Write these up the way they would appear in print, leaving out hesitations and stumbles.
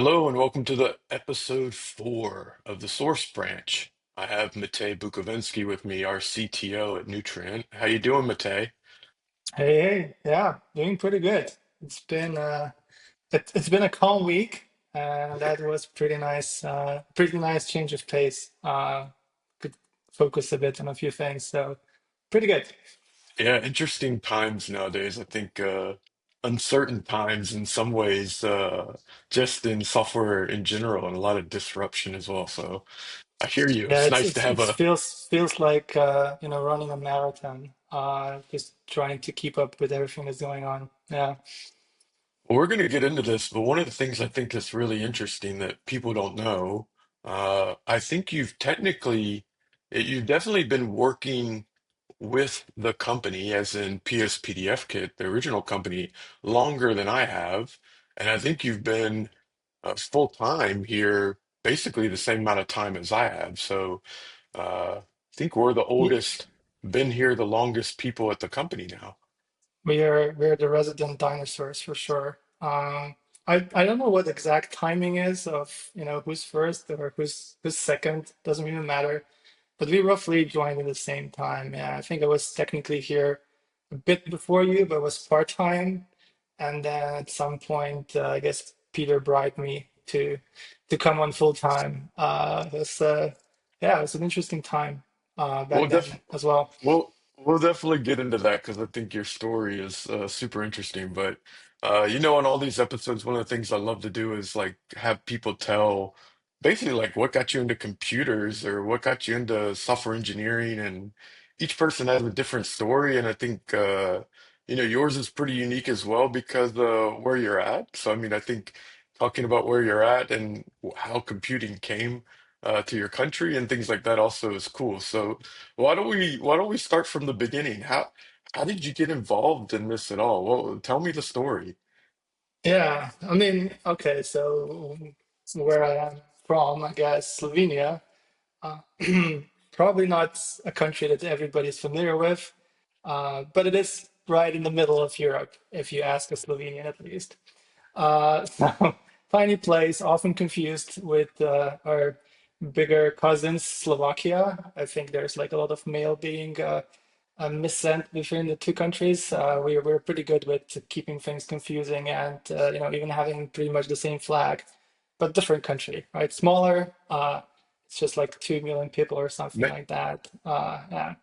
Hello and welcome to the episode 4 of the Source Branch. I have Matej Bukovinski with me, our CTO at Nutrient. How you doing, Matej? Hey, hey, yeah, doing pretty good. It's been a calm week, and that was pretty nice. Pretty nice change of pace. Could focus a bit on a few things, so pretty good. Yeah, interesting times nowadays. I think uncertain times in some ways, just in software in general, and a lot of disruption as well. So I hear you. Yeah, It's it's nice to it's have it a feels like running a marathon. Just trying to keep up with everything that's going on. Yeah, Well, we're going to get into this, but one of the things I think that's really interesting that people don't know, I think you've definitely been working with the company, as in PSPDFKit, the original company, longer than I have. And I think you've been full time here basically the same amount of time as I have. So I think we're the Ye- oldest, been here the longest people at the company now. we're the resident dinosaurs for sure. I don't know what exact timing is of who's first or who's second. Doesn't even matter. But we roughly joined at the same time. Yeah, I think I was technically here a bit before you, but was part-time. And then at some point, I guess Peter bribed me to come on full time. Yeah, it was an interesting time Well, back then as well. we'll definitely get into that because I think your story is super interesting. But on all these episodes, one of the things I love to do is like have people tell basically like what got you into computers or what got you into software engineering, and each person has a different story. And I think yours is pretty unique as well because where you're at. So I mean, I think talking about where you're at and how computing came to your country and things like that also is cool. So. Why don't we start from the beginning? How did you get involved in this at all? Well, tell me the story. Yeah, I mean, okay, so where I am from, I guess Slovenia. Uh, Probably not a country that everybody's familiar with, but it is right in the middle of Europe, if you ask a Slovenian at least. So tiny place, often confused with our bigger cousins, Slovakia. I think there's like a lot of mail being missent between the two countries. We're pretty good with keeping things confusing and even having pretty much the same flag, but different country, right? Smaller. It's just like 2 million people or something Ma- like that. Yeah.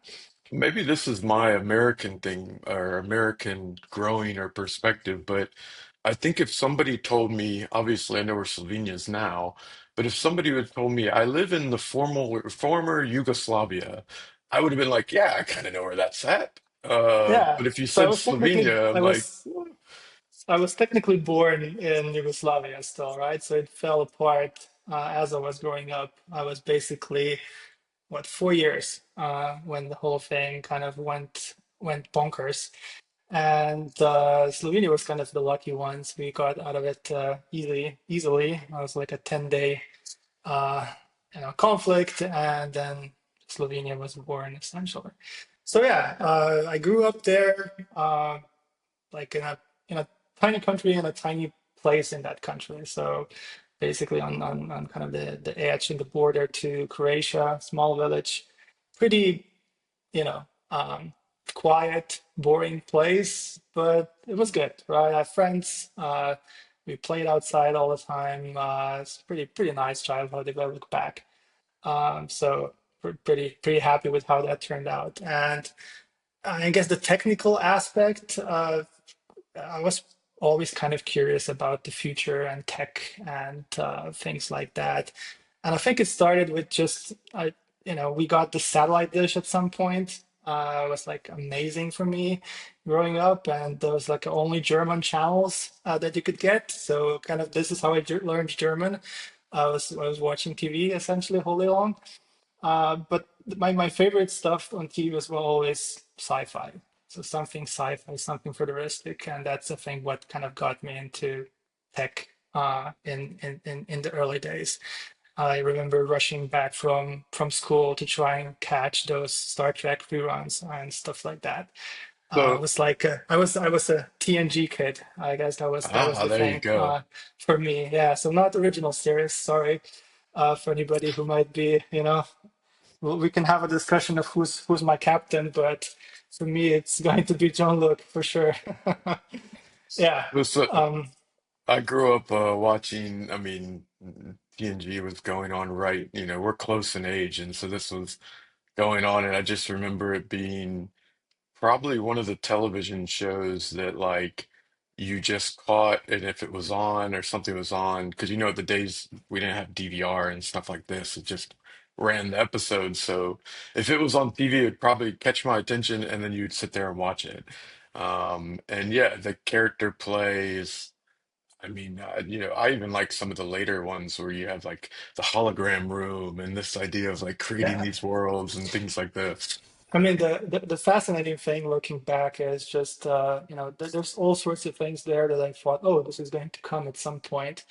Maybe this is my American thing or American growing or perspective, but I think if somebody told me, obviously I know where Slovenia is now, but if somebody would told me I live in the former Yugoslavia, I would have been like, yeah, I kind of know where that's at. Yeah. But if you So I said was technically Slovenia, I'm I like, was I was technically born in Yugoslavia still, right? So it fell apart as I was growing up. I was basically, what, 4 years when the whole thing kind of went bonkers. And Slovenia was kind of the lucky ones. We got out of it easily. I was like a 10-day uh, conflict, and then Slovenia was born essentially. So yeah, I grew up there. Like in a tiny country in a tiny place in that country. So basically on kind of the edge and the border to Croatia, small village, pretty, you know, um, quiet, boring place, but it was good, right? I have friends. We played outside all the time. It's pretty nice childhood if I look back. So pretty happy with how that turned out. And I guess the technical aspect, I was always kind of curious about the future and tech and things like that. And I think it started with just, we got the satellite dish at some point. It was like amazing for me growing up, and there was like only German channels that you could get. So kind of this is how I learned German. I was watching TV essentially all day long. But my favorite stuff on TV was always sci-fi. So something sci-fi, something futuristic, and that's I think what kind of got me into tech in the early days. I remember rushing back from school to try and catch those Star Trek reruns and stuff like that. So, I was a TNG kid. I guess that was the there you thing go. for me. Yeah, so not original series. Sorry for anybody who might be, we can have a discussion of who's my captain, but for me, it's going to be John Luke for sure. Yeah. So, Um, I grew up watching, I mean, TNG was going on right, we're close in age, and so this was going on, and I just remember it being probably one of the television shows that like you just caught, and if it was on or something was on, because the days we didn't have DVR and stuff like this, it just ran the episode. So if it was on TV, it'd probably catch my attention, and then you'd sit there and watch it. And yeah, the character plays. I mean, I even like some of the later ones where you have like the hologram room and this idea of like creating yeah. these worlds and things like this. I mean, the fascinating thing looking back is just, there's all sorts of things there that I thought, oh, this is going to come at some point.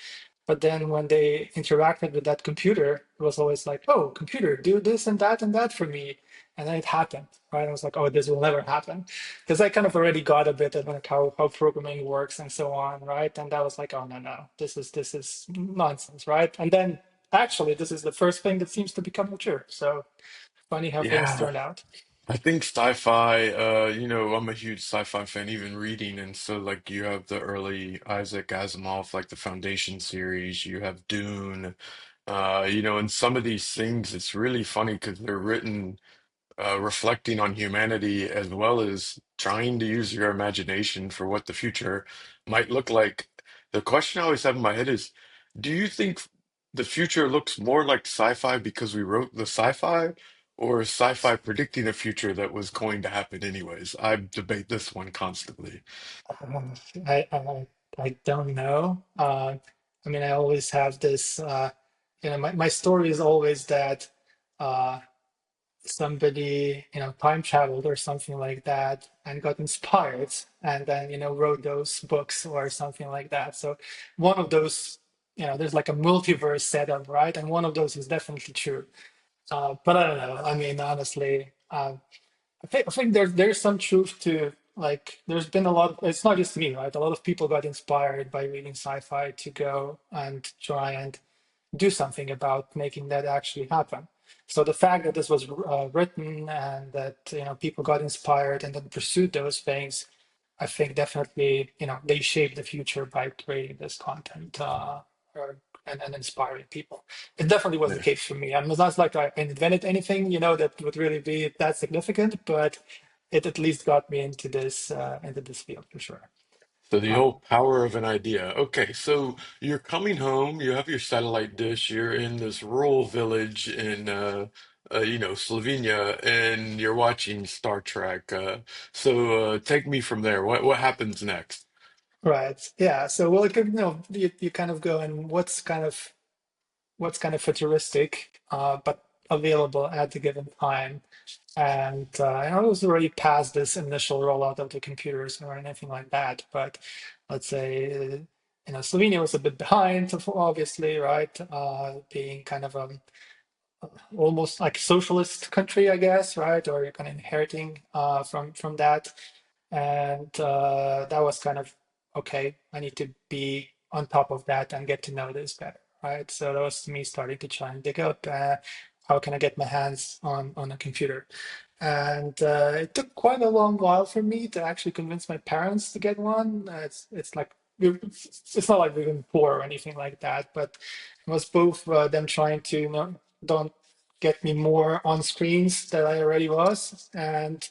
But then when they interacted with that computer, it was always like, oh, computer, do this and that for me. And then it happened, right? I was like, oh, this will never happen. Because I kind of already got a bit of like how programming works and so on, right? And I was like, oh, no, this is nonsense, right? And then actually, this is the first thing that seems to become true. So funny how things Yeah. turned out. I think sci-fi, I'm a huge sci-fi fan, even reading. And so, like, you have the early Isaac Asimov, like the Foundation series, you have Dune, and some of these things, it's really funny because they're written reflecting on humanity as well as trying to use your imagination for what the future might look like. The question I always have in my head is, do you think the future looks more like sci-fi because we wrote the sci-fi, or is sci-fi predicting a future that was going to happen anyways? I debate this one constantly. Um, I, I I don't know. I mean, I always have this. My story is always that uh, somebody time traveled or something like that and got inspired and then wrote those books or something like that. So one of those, there's like a multiverse setup, right? And one of those is definitely true. But I don't know. I mean, honestly. I think there's some truth to like there's been a lot. It's not just me, right? A lot of people got inspired by reading sci-fi to go and try and do something about making that actually happen. So the fact that this was written and that people got inspired and then pursued those things, I think definitely they shaped the future by creating this content and inspiring people. It definitely was the Yeah. case for me. I'm not like I invented anything that would really be that significant, but it at least got me into this field for sure. So the Um, whole power of an idea. Okay, so you're coming home, you have your satellite dish, you're in this rural village in Slovenia, and you're watching Star Trek. So take me from there. What happens next? right. Yeah. So well, you kind of go and what's kind of futuristic, but available at the given time. And I was already past this initial rollout of the computers or anything like that. But let's say, Slovenia was a bit behind, obviously, right? Being kind of almost like socialist country, I guess, right? Or you're kind of inheriting from that, and that was kind of okay. I need to be on top of that and get to know this better, right? So that was me starting to try and dig up how can I get my hands on a computer, and it took quite a long while for me to actually convince my parents to get one. It's like it's not like we've been poor or anything like that, but it was both them trying to don't get me more on screens that I already was, and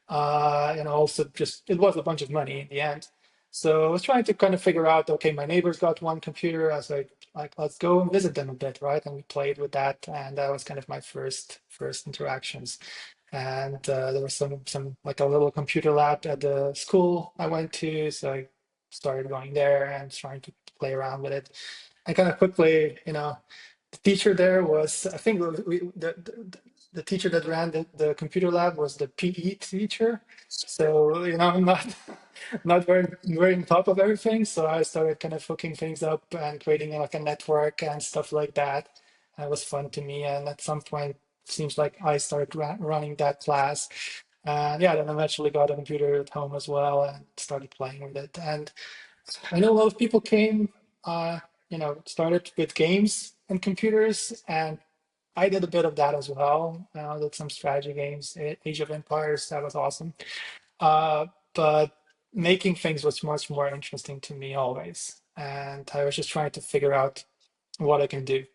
also just it was a bunch of money in the end. So I was trying to kind of figure out, okay, my neighbors got one computer. I was like let's go and visit them a bit, right? And we played with that, and that was kind of my first interactions. And there was some like a little computer lab at the school I went to, so I started going there and trying to play around with it. And kind of quickly, the teacher there was, I think the teacher that ran the computer lab was the PE teacher. So, I'm not not very on top of everything. So I started kind of hooking things up and creating like a network and stuff like that. And it was fun to me. And at some point, seems like I started running that class. And yeah, then eventually got a computer at home as well and started playing with it. And I know a lot of people uh, started with games and computers, and I did a bit of that as well. I did some strategy games, Age of Empires, that was awesome. Uh, but making things was much more interesting to me always. And I was just trying to figure out what I can do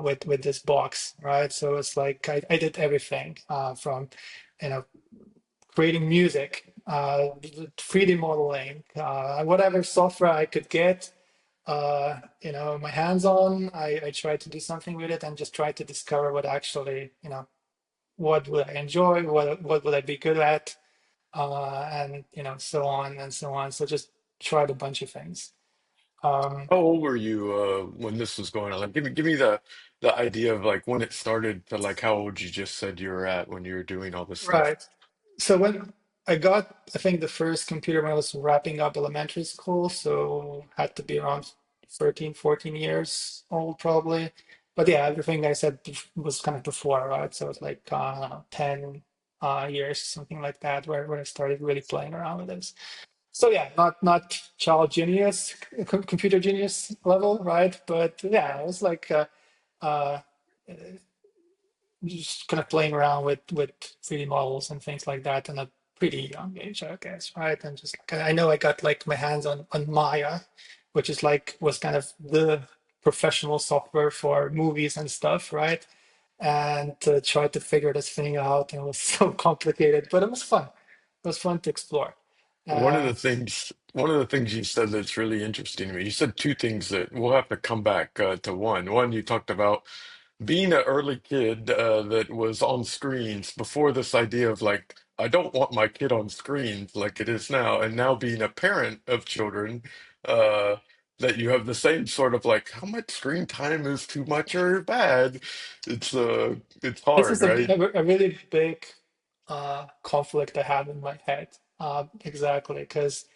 with this box, right? So it's like I did everything from, you know, creating music, 3D modeling, whatever software I could get, my hands on. I tried to do something with it and just try to discover what actually, what would I enjoy, what would I be good at, and so on and so on. So just tried a bunch of things. Um, How old were you when this was going on? Like, give me the idea of like when it started to like how old you just said you were at when you were doing all this stuff. right. So when I think the first computer when I was wrapping up elementary school, so had to be around 13, 14 years old probably. But yeah, everything I said was kind of before, right? So it's like 10 years, something like that, where I started really playing around with this. So yeah, not child genius, computer genius level, right? But yeah, it was like uh, just kind of playing around with 3D models and things like that in a pretty young age, I guess, right? And just like I know I got like my hands on Maya, which is like was kind of the professional software for movies and stuff, right? And tried to figure this thing out, and it was so complicated, but it was fun. It was fun to explore. One of Uh, the things, one of the things you said that's really interesting to me, you said two things that we'll have to come back to one. One, you talked about being an early kid that was on screens before this idea of like, I don't want my kid on screens like it is now, and now being a parent of children, uh, that you have the same sort of like, how much screen time is too much or bad? It's This hard, is right? a really big conflict I have in my head. Exactly, because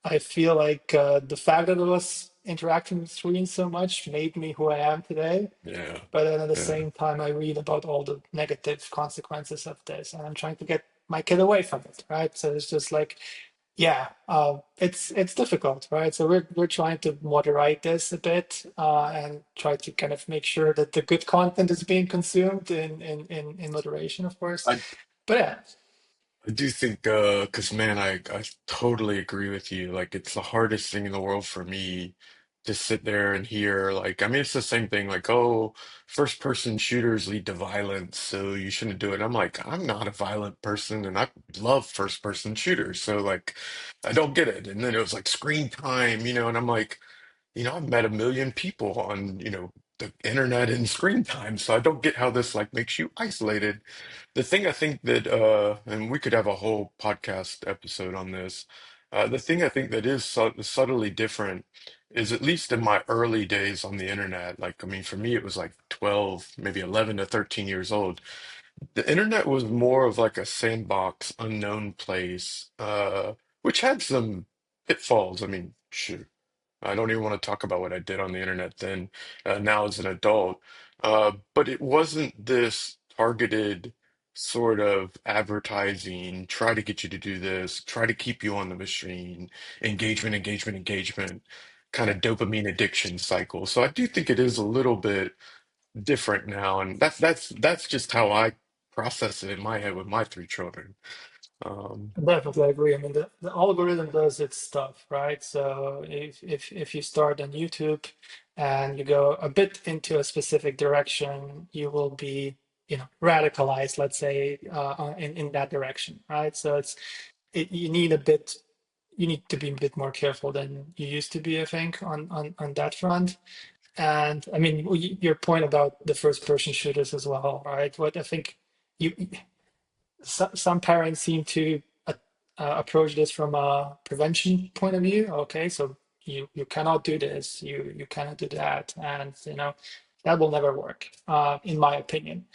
I feel like the fact that I was interacting with screens so much made me who I am today. Yeah, But then at the yeah. same time, I read about all the negative consequences of this, and I'm trying to get my kid away from it, right? So it's just like, yeah, it's difficult, right? So we're trying to moderate this a bit and try to kind of make sure that the good content is being consumed in moderation, of course. I But yeah, I do think, because man, I totally agree with you. Like, it's the hardest thing in the world for me to sit there and hear. Like, I mean, it's the same thing. Like, oh, first person shooters lead to violence, so you shouldn't do it. I'm like, I'm not a violent person, and I love first person shooters. So, like, I don't get it. And then it was like screen time, and I'm like, I've met a million people on, the internet and screen time, so I don't get how this like makes you isolated. The thing I think that, and we could have a whole podcast episode on this. The thing I think that is subtly different is at least in my early days on the internet, like, I mean, for me, it was like 12, maybe 11 to 13 years old. The internet was more of like a sandbox, unknown place, which had some pitfalls. I mean, shoot. I don't even want to talk about what I did on the internet then, now as an adult. But it wasn't this targeted sort of advertising, try to get you to do this, try to keep you on the machine, engagement, engagement, engagement, kind of dopamine addiction cycle. So I do think it is a little bit different now, and that's just how I process it in my head with my three children. Um, I definitely agree. I mean, the algorithm does its stuff, right? So if you start on YouTube and you go a bit into a specific direction, you will be, radicalized, let's say, in that direction, right? So you need you need to be a bit more careful than you used to be, I think, on that front. And I mean, your point about the first person shooters as well, right? What I think you some parents seem to approach this from a prevention point of view. Okay, so you cannot do this, you cannot do that, and that will never work, in my opinion.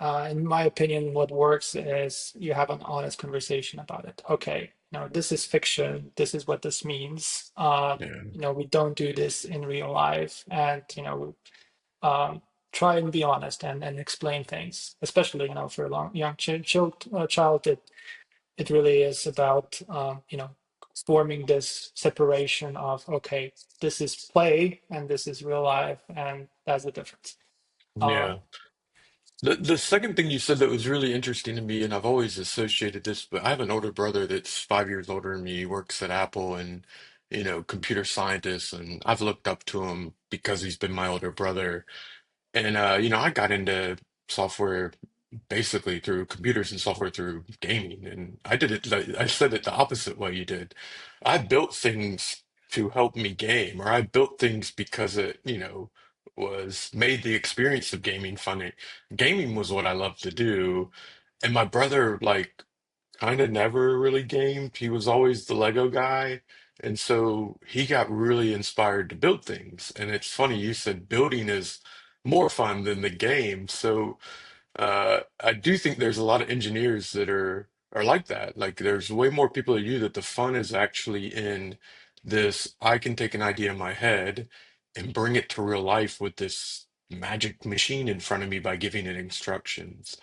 In my opinion, what works is you have an honest conversation about it. Okay, this is fiction. This is what this means. yeah. We don't do this in real life, and um, try and be honest and explain things, especially for a young child. It really is about forming this separation of, okay, this is play and this is real life, and that's the difference. Uh, Yeah. The second thing you said that was really interesting to me, and I've always associated this, but I have an older brother that's 5 years older than me. He works at Apple and, computer scientist, and I've looked up to him because he's been my older brother. And I got into software basically through computers and software through gaming. And I said it the opposite way you did. I built things to help me game, or I built things because it, was made the experience of gaming funny. Gaming was what I loved to do. And my brother, like, kind of never really gamed. He was always the Lego guy. And so he got really inspired to build things. And it's funny, you said building is more fun than the game. So I do think there's a lot of engineers that are like that. Like there's way more people than you that the fun is actually in this. I can take an idea in my head and bring it to real life with this magic machine in front of me by giving it instructions.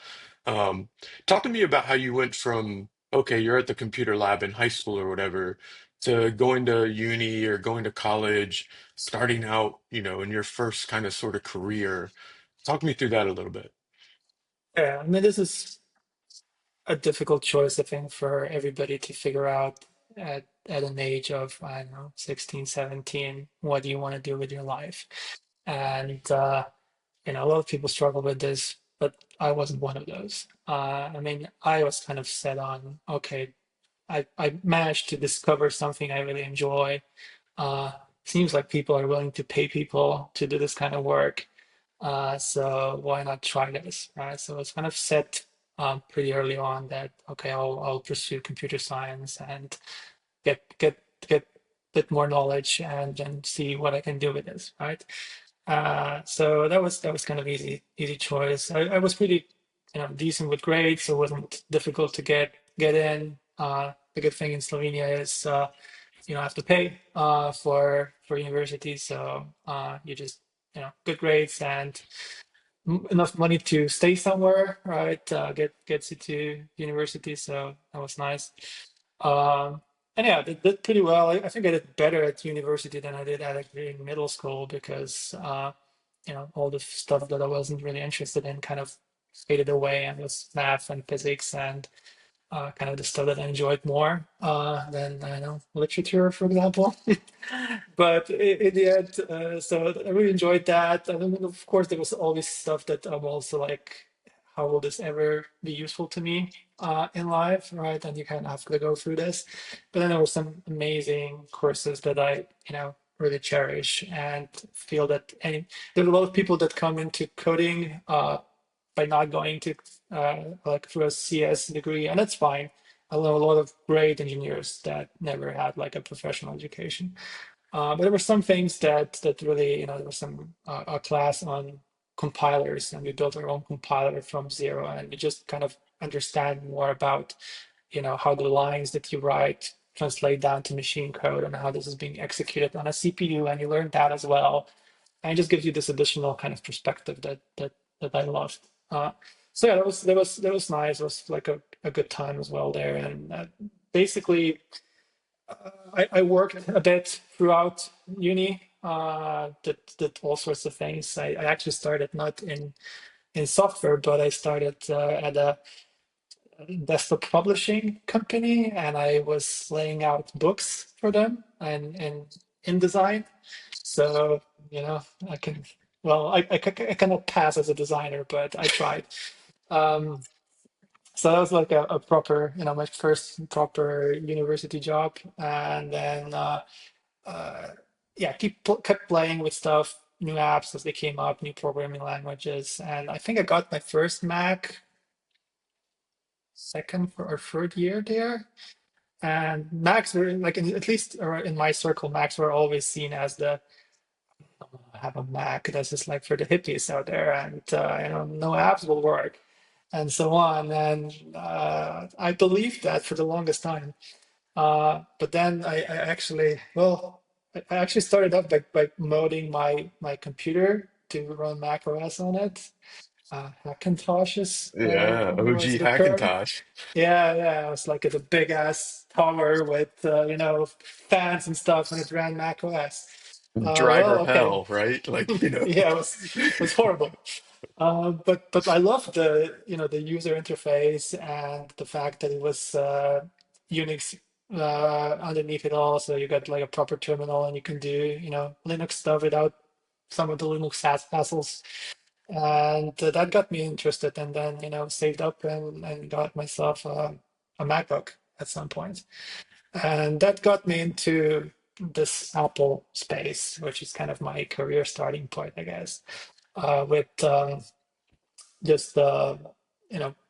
Um, Talk to me about how you went from, okay, you're at the computer lab in high school or whatever, to going to uni or going to college, starting out, in your first kind of sort of career. Talk me through that a little bit. yeah, I mean, this is a difficult choice, I think, for everybody to figure out at an age of, I don't know, 16, 17. What do you want to do with your life? And a lot of people struggle with this, but I wasn't one of those. I mean, I was kind of set on, okay, I managed to discover something I really enjoy. Uh, Seems like people are willing to pay people to do this kind of work. So why not try this, right? So it's kind of set pretty early on that, okay, I'll pursue computer science and get a bit more knowledge and then see what I can do with this, right? So that was kind of easy choice. I was pretty decent with grades, so it wasn't difficult to get in. The good thing in Slovenia is you don't have to pay for university, so you just good grades and enough money to stay somewhere, right? Gets you to university, so that was nice. Um, and yeah, did pretty well. I think I did better at university than I did at actually in middle school because all the stuff that I wasn't really interested in kind of faded away, and it was math and physics and kind of the stuff that I enjoyed more than I know literature, for example. But in the end, so I really enjoyed that. And then, of course, there was always stuff that I'm also like, how will this ever be useful to me in life, right? And you kind of have to go through this. But then there were some amazing courses that I, really cherish and feel that there are a lot of people that come into coding by not going to like through a CS degree, and that's fine. I know a lot of great engineers that never had like a professional education. But there were some things that really, there was some a class on compilers, and we built our own compiler from zero, and we just kind of understand more about, how the lines that you write translate down to machine code and how this is being executed on a CPU, and you learn that as well. And it just gives you this additional kind of perspective that I loved. So yeah, that was nice. It was like a good time as well there, and basically I worked a bit throughout uni. Did all sorts of things. I actually started not in software, but I started at a desktop publishing company, and I was laying out books for them and in InDesign. So I can. Well, I cannot pass as a designer, but I tried. Um, so that was like a proper, my first proper university job, and then uh, yeah, kept playing with stuff, new apps as they came up, new programming languages, and I think I got my first Mac second or third year there. And Macs were like, at least or in my circle, Macs were always seen as the have a Mac. That's just like for the hippies out there, and no apps will work, and so on. And I believed that for the longest time. But then I actually, well, I actually started off by moding my computer to run Mac OS on it. Hackintosh Yeah, was OG the term. Hackintosh. Yeah, yeah, it was like a big ass tower with fans and stuff, and it ran Mac OS. Driver Well, okay, hell, right? Like, you know. yeah, it was horrible. But I love the user interface and the fact that it was Unix underneath it all, so you got like a proper terminal and you can do Linux stuff without some of the Linux hassles. And that got me interested, and then saved up and got myself a MacBook at some point, and that got me into this Apple space, which is kind of my career starting point, I guess, with just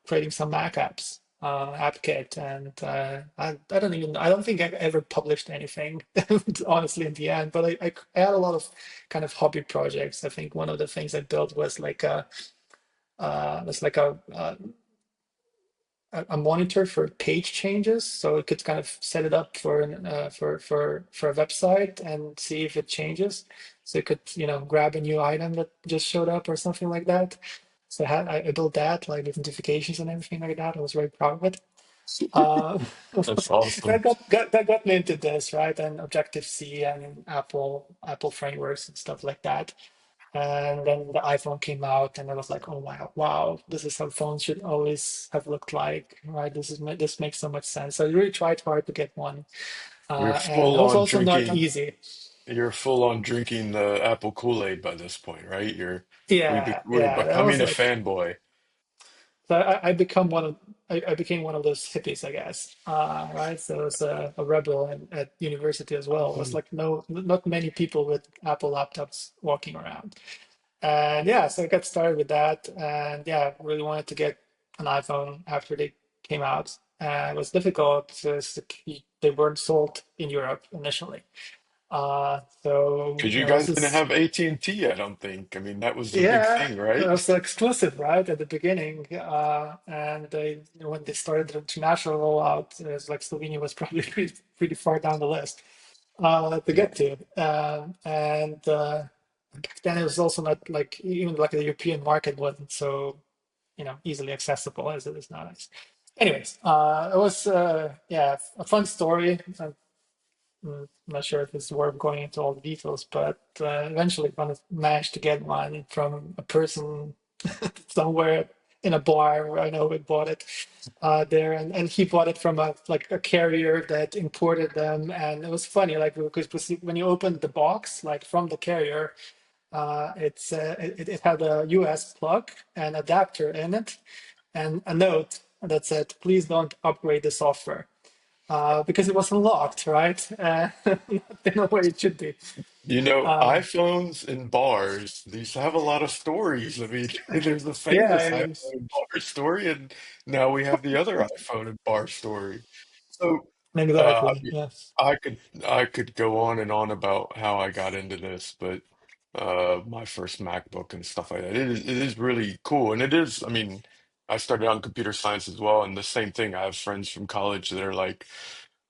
creating some Mac apps, AppKit, and I don't think I ever published anything, honestly, in the end. But I had a lot of kind of hobby projects. I think one of the things I built was like a monitor for page changes, so it could kind of set it up for for a website and see if it changes. So it could grab a new item that just showed up or something like that. So I built that, like with notifications and everything like that. I was very proud of it. Uh, That's awesome. that got me into this, right? And Objective C and Apple frameworks and stuff like that. And then the iPhone came out, and I was like, "Oh wow, wow! This is how phones should always have looked like, right? This makes so much sense." So I really tried hard to get one, You're and it full was on also not drinking. easy. You're full on drinking the Apple Kool-Aid by this point, right? Yeah, We're yeah, that was becoming a like fanboy. so I became one of those hippies, I guess, right? So I was a rebel at university as well. It was Mm. like not many people with Apple laptops walking around. And yeah, so I got started with that, and yeah, really wanted to get an iPhone after they came out. It was difficult because they weren't sold in Europe initially. So Because you there was guys didn't this, have AT&T, I don't think. I mean, that was the big yeah, thing, it right? was exclusive, right, at the beginning. And when they started the international rollout, it was like Slovenia was probably pretty far down the list to Yeah. get to. And back then it was also not like even like the European market wasn't so easily accessible as it is nowadays. Anyways, it was yeah, a fun story. I'm not sure if it's worth going into all the details, but eventually managed to get one from a person somewhere in a bar where I know we bought it there, and he bought it from a carrier that imported them, and it was funny like because when you opened the box like from the carrier, it had a US plug and adapter in it, and a note that said, "Please don't upgrade the software." Because it was unlocked, right? In a way it should be. You know, Um, iPhones in bars, these have a lot of stories. I mean, there's the yeah, famous iPhone in bar story, and now we have the other iPhone in bar story. So, I exactly. mean, Yes. I could I could go on and on about how I got into this, but my first MacBook and stuff like that. It is really cool, and it is. I mean, I started on computer science as well, and the same thing. I have friends from college that are like,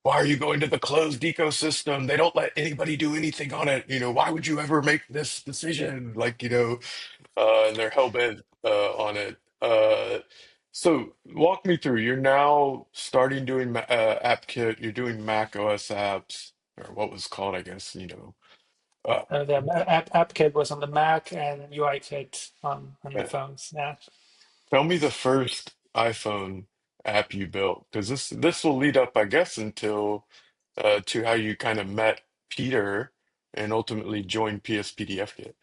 "Why are you going to the closed ecosystem? They don't let anybody do anything on it. You know, why would you ever make this decision?" Like, and they're hell bent on it. So walk me through. You're now starting doing AppKit. You're doing Mac OS apps, or what was called, I guess. Uh, The AppKit was on the Mac and UIKit on the phones. Yeah. Tell me the first iPhone app you built, because this will lead up, I guess, until to how you kind of met Peter and ultimately joined PSPDFKit.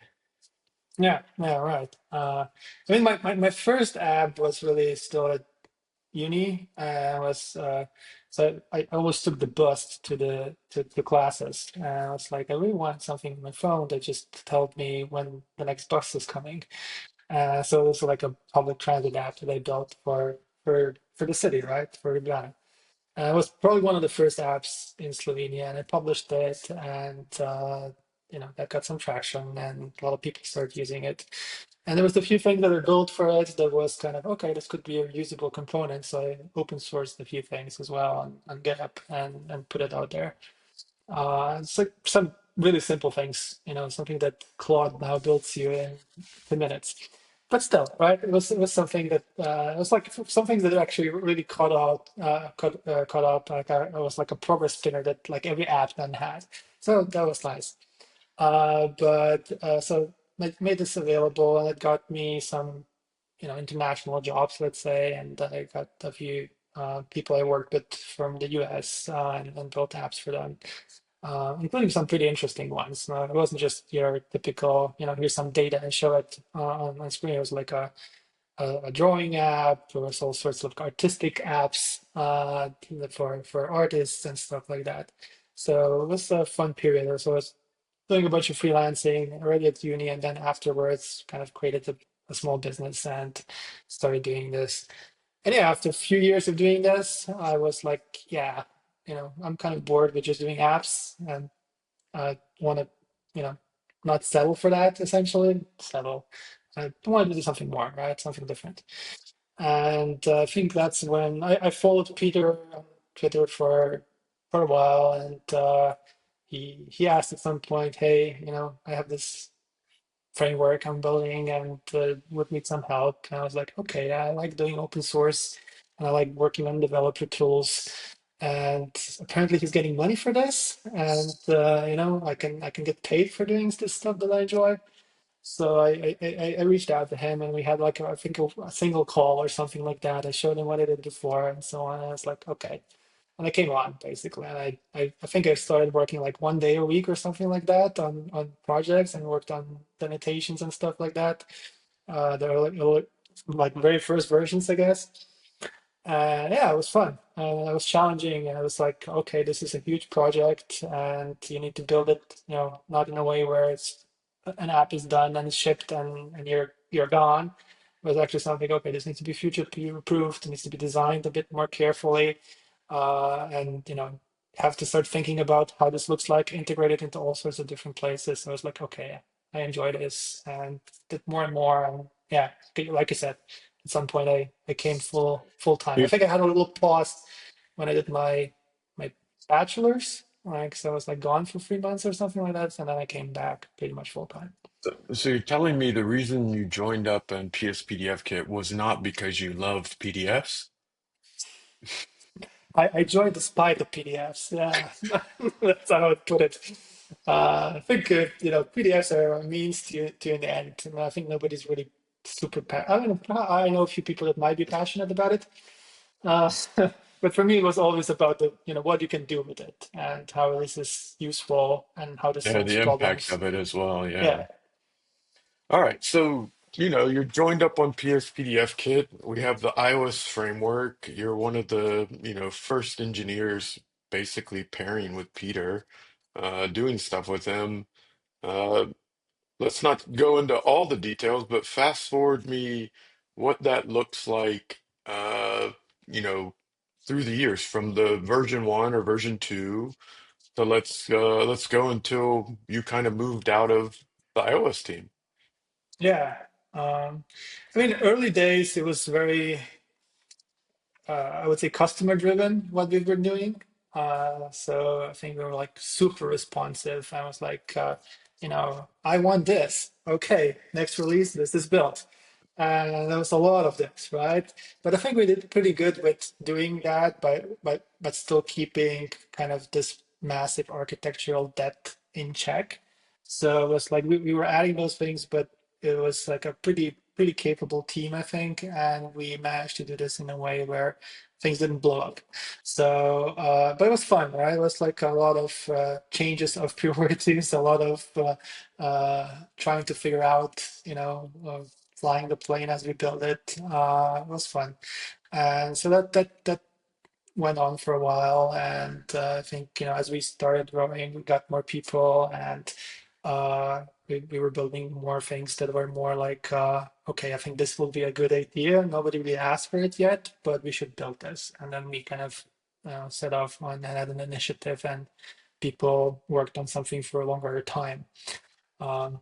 Yeah, yeah, right. I mean, my first app was really still at uni. Was so I always took the bus to classes. I was like, I really want something on my phone that just told me when the next bus is coming. So it was like a public transit app that I built for the city, right? For Ljubljana. It was probably one of the first apps in Slovenia, and I published it, and that got some traction, and a lot of people started using it. And there was a few things that I built for it that was kind of okay. This could be a usable component, so I open sourced a few things as well on GitHub and put it out there. It's like some really simple things, something that Claude now builds you in 2 minutes. But still, right? It was something that it was like some things that actually really caught up. Like it was like a progress spinner that like every app then had. So that was nice. But so made this available, and it got me some, international jobs, let's say, and I got a few people I worked with from the US and built apps for them, including some pretty interesting ones. It wasn't just your typical, here's some data and show it on screen. It was like a drawing app. There was all sorts of artistic apps for artists and stuff like that. So it was a fun period. So I was doing a bunch of freelancing already at uni, and then afterwards, kind of created a small business and started doing this. And yeah, after a few years of doing this, I was like, yeah, I'm kind of bored with just doing apps, and I want to, you know, not settle for that. Essentially, settle. I wanted to do something more, right? Something different. And I think that's when I followed Peter on Twitter for a while, and he asked at some point, "Hey, I have this framework I'm building, and would need some help." And I was like, "Okay, yeah, I like doing open source, and I like working on developer tools." And apparently, he's getting money for this, and I can get paid for doing this stuff that I enjoy. So I reached out to him, and we had like I think a single call or something like that. I showed him what I did before and so on. And I was like, okay. And I came on basically. And I think I started working like 1 day a week or something like that on projects, and worked on the annotations and stuff like that. The like very first versions, I guess. Yeah, it was fun. It was challenging, and it was like, okay, this is a huge project, and you need to build it, not in a way where it's an app is done and shipped, and you're gone. It was actually something, okay, this needs to be future proofed, it needs to be designed a bit more carefully, and have to start thinking about how this looks like integrated into all sorts of different places. So I was like, okay, I enjoy this, and did more and more, and yeah, like I said, at some point I came full time. I think I had a little pause when I did my bachelor's, like, so I was like gone for 3 months or something like that, and then I came back pretty much full time. So you're telling me the reason you joined up in PSPDFKit was not because you loved PDFs? I joined despite the PDFs. Yeah, that's how I would put it. I think PDFs are a means to an end, and I think nobody's really super. I don't know. I know a few people that might be passionate about it. Uh, but for me, it was always about the, what you can do with it, and how this is useful, and how this Yeah, solves the impact problems. of it as well. Yeah, Yeah. All right. So, you're joined up on PSPDFKit. We have the iOS framework. You're one of the, first engineers basically pairing with Peter, doing stuff with him. Uh, let's not go into all the details, but fast forward me what that looks like, through the years from the version one or version two. So let's go until you kind of moved out of the iOS team. yeah. I mean, early days it was very I would say customer driven what we were doing. So I think we were like super responsive. I was like, I want this. Okay, next release, this is built. And there was a lot of this, right? But I think we did pretty good with doing that, but still keeping kind of this massive architectural depth in check. So it was like we were adding those things, but it was like a pretty capable team, I think, and we managed to do this in a way where things didn't blow up. So, but it was fun, right? It was like a lot of changes of priorities, a lot of trying to figure out, flying the plane as we build it. It was fun, and so that went on for a while. And I think as we started growing, we got more people, and we were building more things that were more like, okay, I think this will be a good idea. Nobody really asked for it yet, but we should build this. And then we kind of set off on and had an initiative, and people worked on something for a longer time. Um,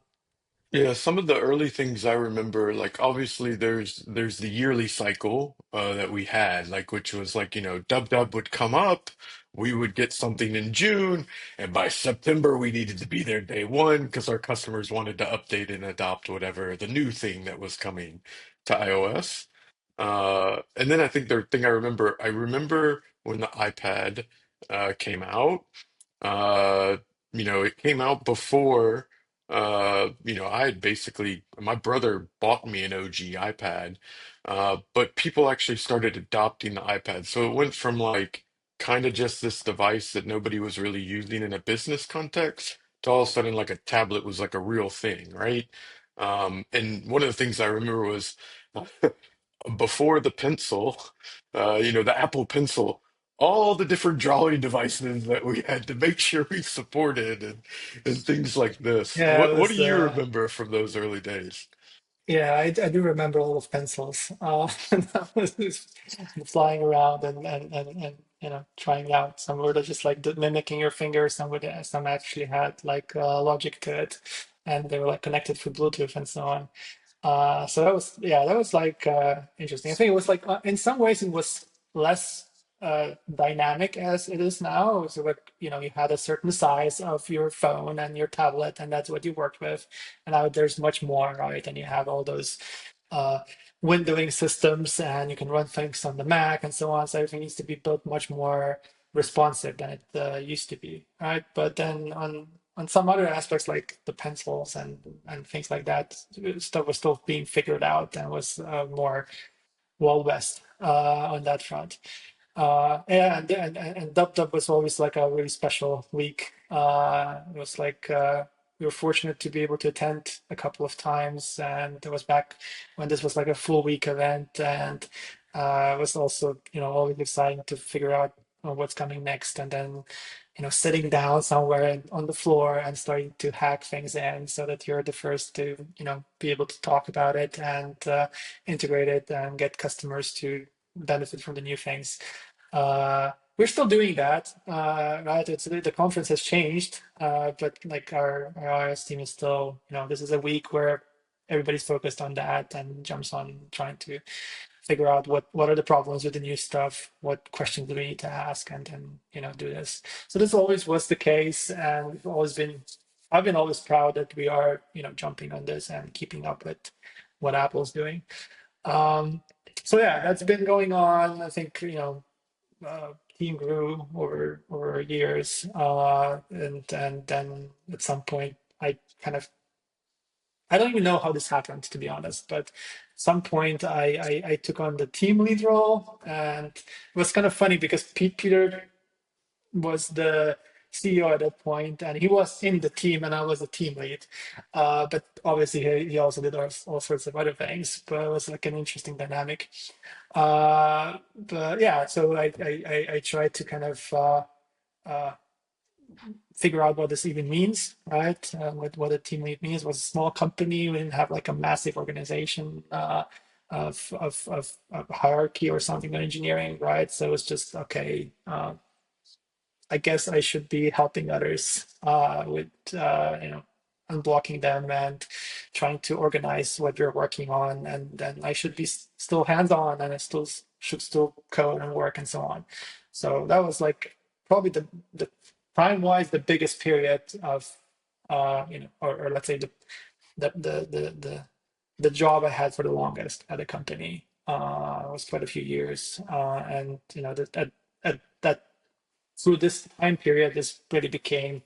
Yeah, some of the early things I remember, like obviously there's the yearly cycle that we had, like which was like, Dub Dub would come up, we would get something in June, and by September we needed to be there day one because our customers wanted to update and adopt whatever the new thing that was coming to iOS. And then I think the thing I remember when the iPad came out. Uh, it came out before, I had basically, my brother bought me an OG iPad, but people actually started adopting the iPad. So it went from like kind of just this device that nobody was really using in a business context to all of a sudden like a tablet was like a real thing, right? And one of the things I remember was before the pencil, the Apple Pencil, all the different drawing devices that we had to make sure we supported and things like this. Yeah, it What do was. you remember from those early days? Yeah, I do remember all of pencils. That was just flying around and trying out. Some were just like mimicking your fingers. Some actually had like logic to it, and they were like connected through Bluetooth and so on. So that was like interesting. I think it was like in some ways it was less dynamic as it is now. It was like you had a certain size of your phone and your tablet, and that's what you worked with. And now there's much more, right? And you have all those uh, windowing systems, and you can run things on the Mac and so on. So everything needs to be built much more responsive than it used to be, right? But then on some other aspects like the pencils and things like that, stuff was still being figured out and was more Wild West on that front. And Dub Dub was always like a really special week. It was like we were fortunate to be able to attend a couple of times, and it was back when this was like a full week event, and it was also always exciting to figure out what's coming next, and then sitting down somewhere on the floor and starting to hack things in so that you're the first to be able to talk about it and integrate it and get customers to benefit from the new things. We're still doing that, right? It's the conference has changed, but like our iOS team is still, this is a week where everybody's focused on that and jumps on trying to figure out what are the problems with the new stuff, what questions do we need to ask, and then do this. So this always was the case, and we've always been. I've been always proud that we are jumping on this and keeping up with what Apple's doing. Um, so yeah, that's been going on. I think team grew over years, and then at some point I don't even know how this happened, to be honest, but at some point I took on the team lead role, and it was kind of funny because Peter was the CEO at that point, and he was in the team, and I was the team lead. But obviously, he also did all sorts of other things. But it was like an interesting dynamic. But yeah, so I tried to kind of uh, figure out what this even means, right? What a team lead means. It was a small company. We didn't have like a massive organization of hierarchy or something in engineering, right? So it was just okay. I guess I should be helping others with unblocking them and trying to organize what you're working on, and then I should be still hands-on, and I still should still code and work and so on. So that was like probably the time-wise the biggest period of or let's say the job I had for the longest at the company was quite a few years, and that through this time period, this really became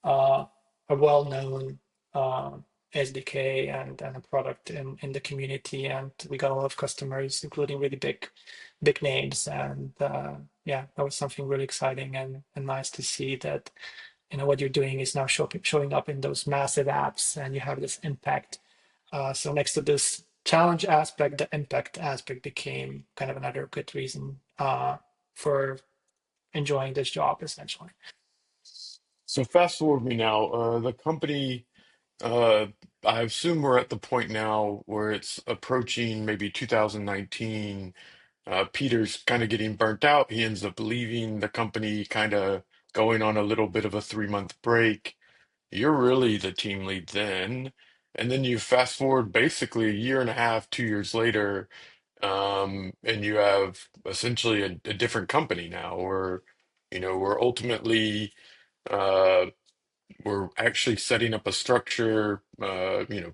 uh, a well-known SDK and a product in the community, and we got a lot of customers, including really big names, and yeah, that was something really exciting and nice to see that what you're doing is now showing up in those massive apps, and you have this impact. So next to this challenge aspect, the impact aspect became kind of another good reason for enjoying this job essentially. So fast forward me now, the company, uh, I assume we're at the point now where it's approaching maybe 2019. Peter's kind of getting burnt out. He ends up leaving the company, kind of going on a little bit of a 3-month break. You're really the team lead then. And then you fast forward basically a year and a half, 2 years later, and you have essentially a different company now, where we're ultimately uh, we're actually setting up a structure.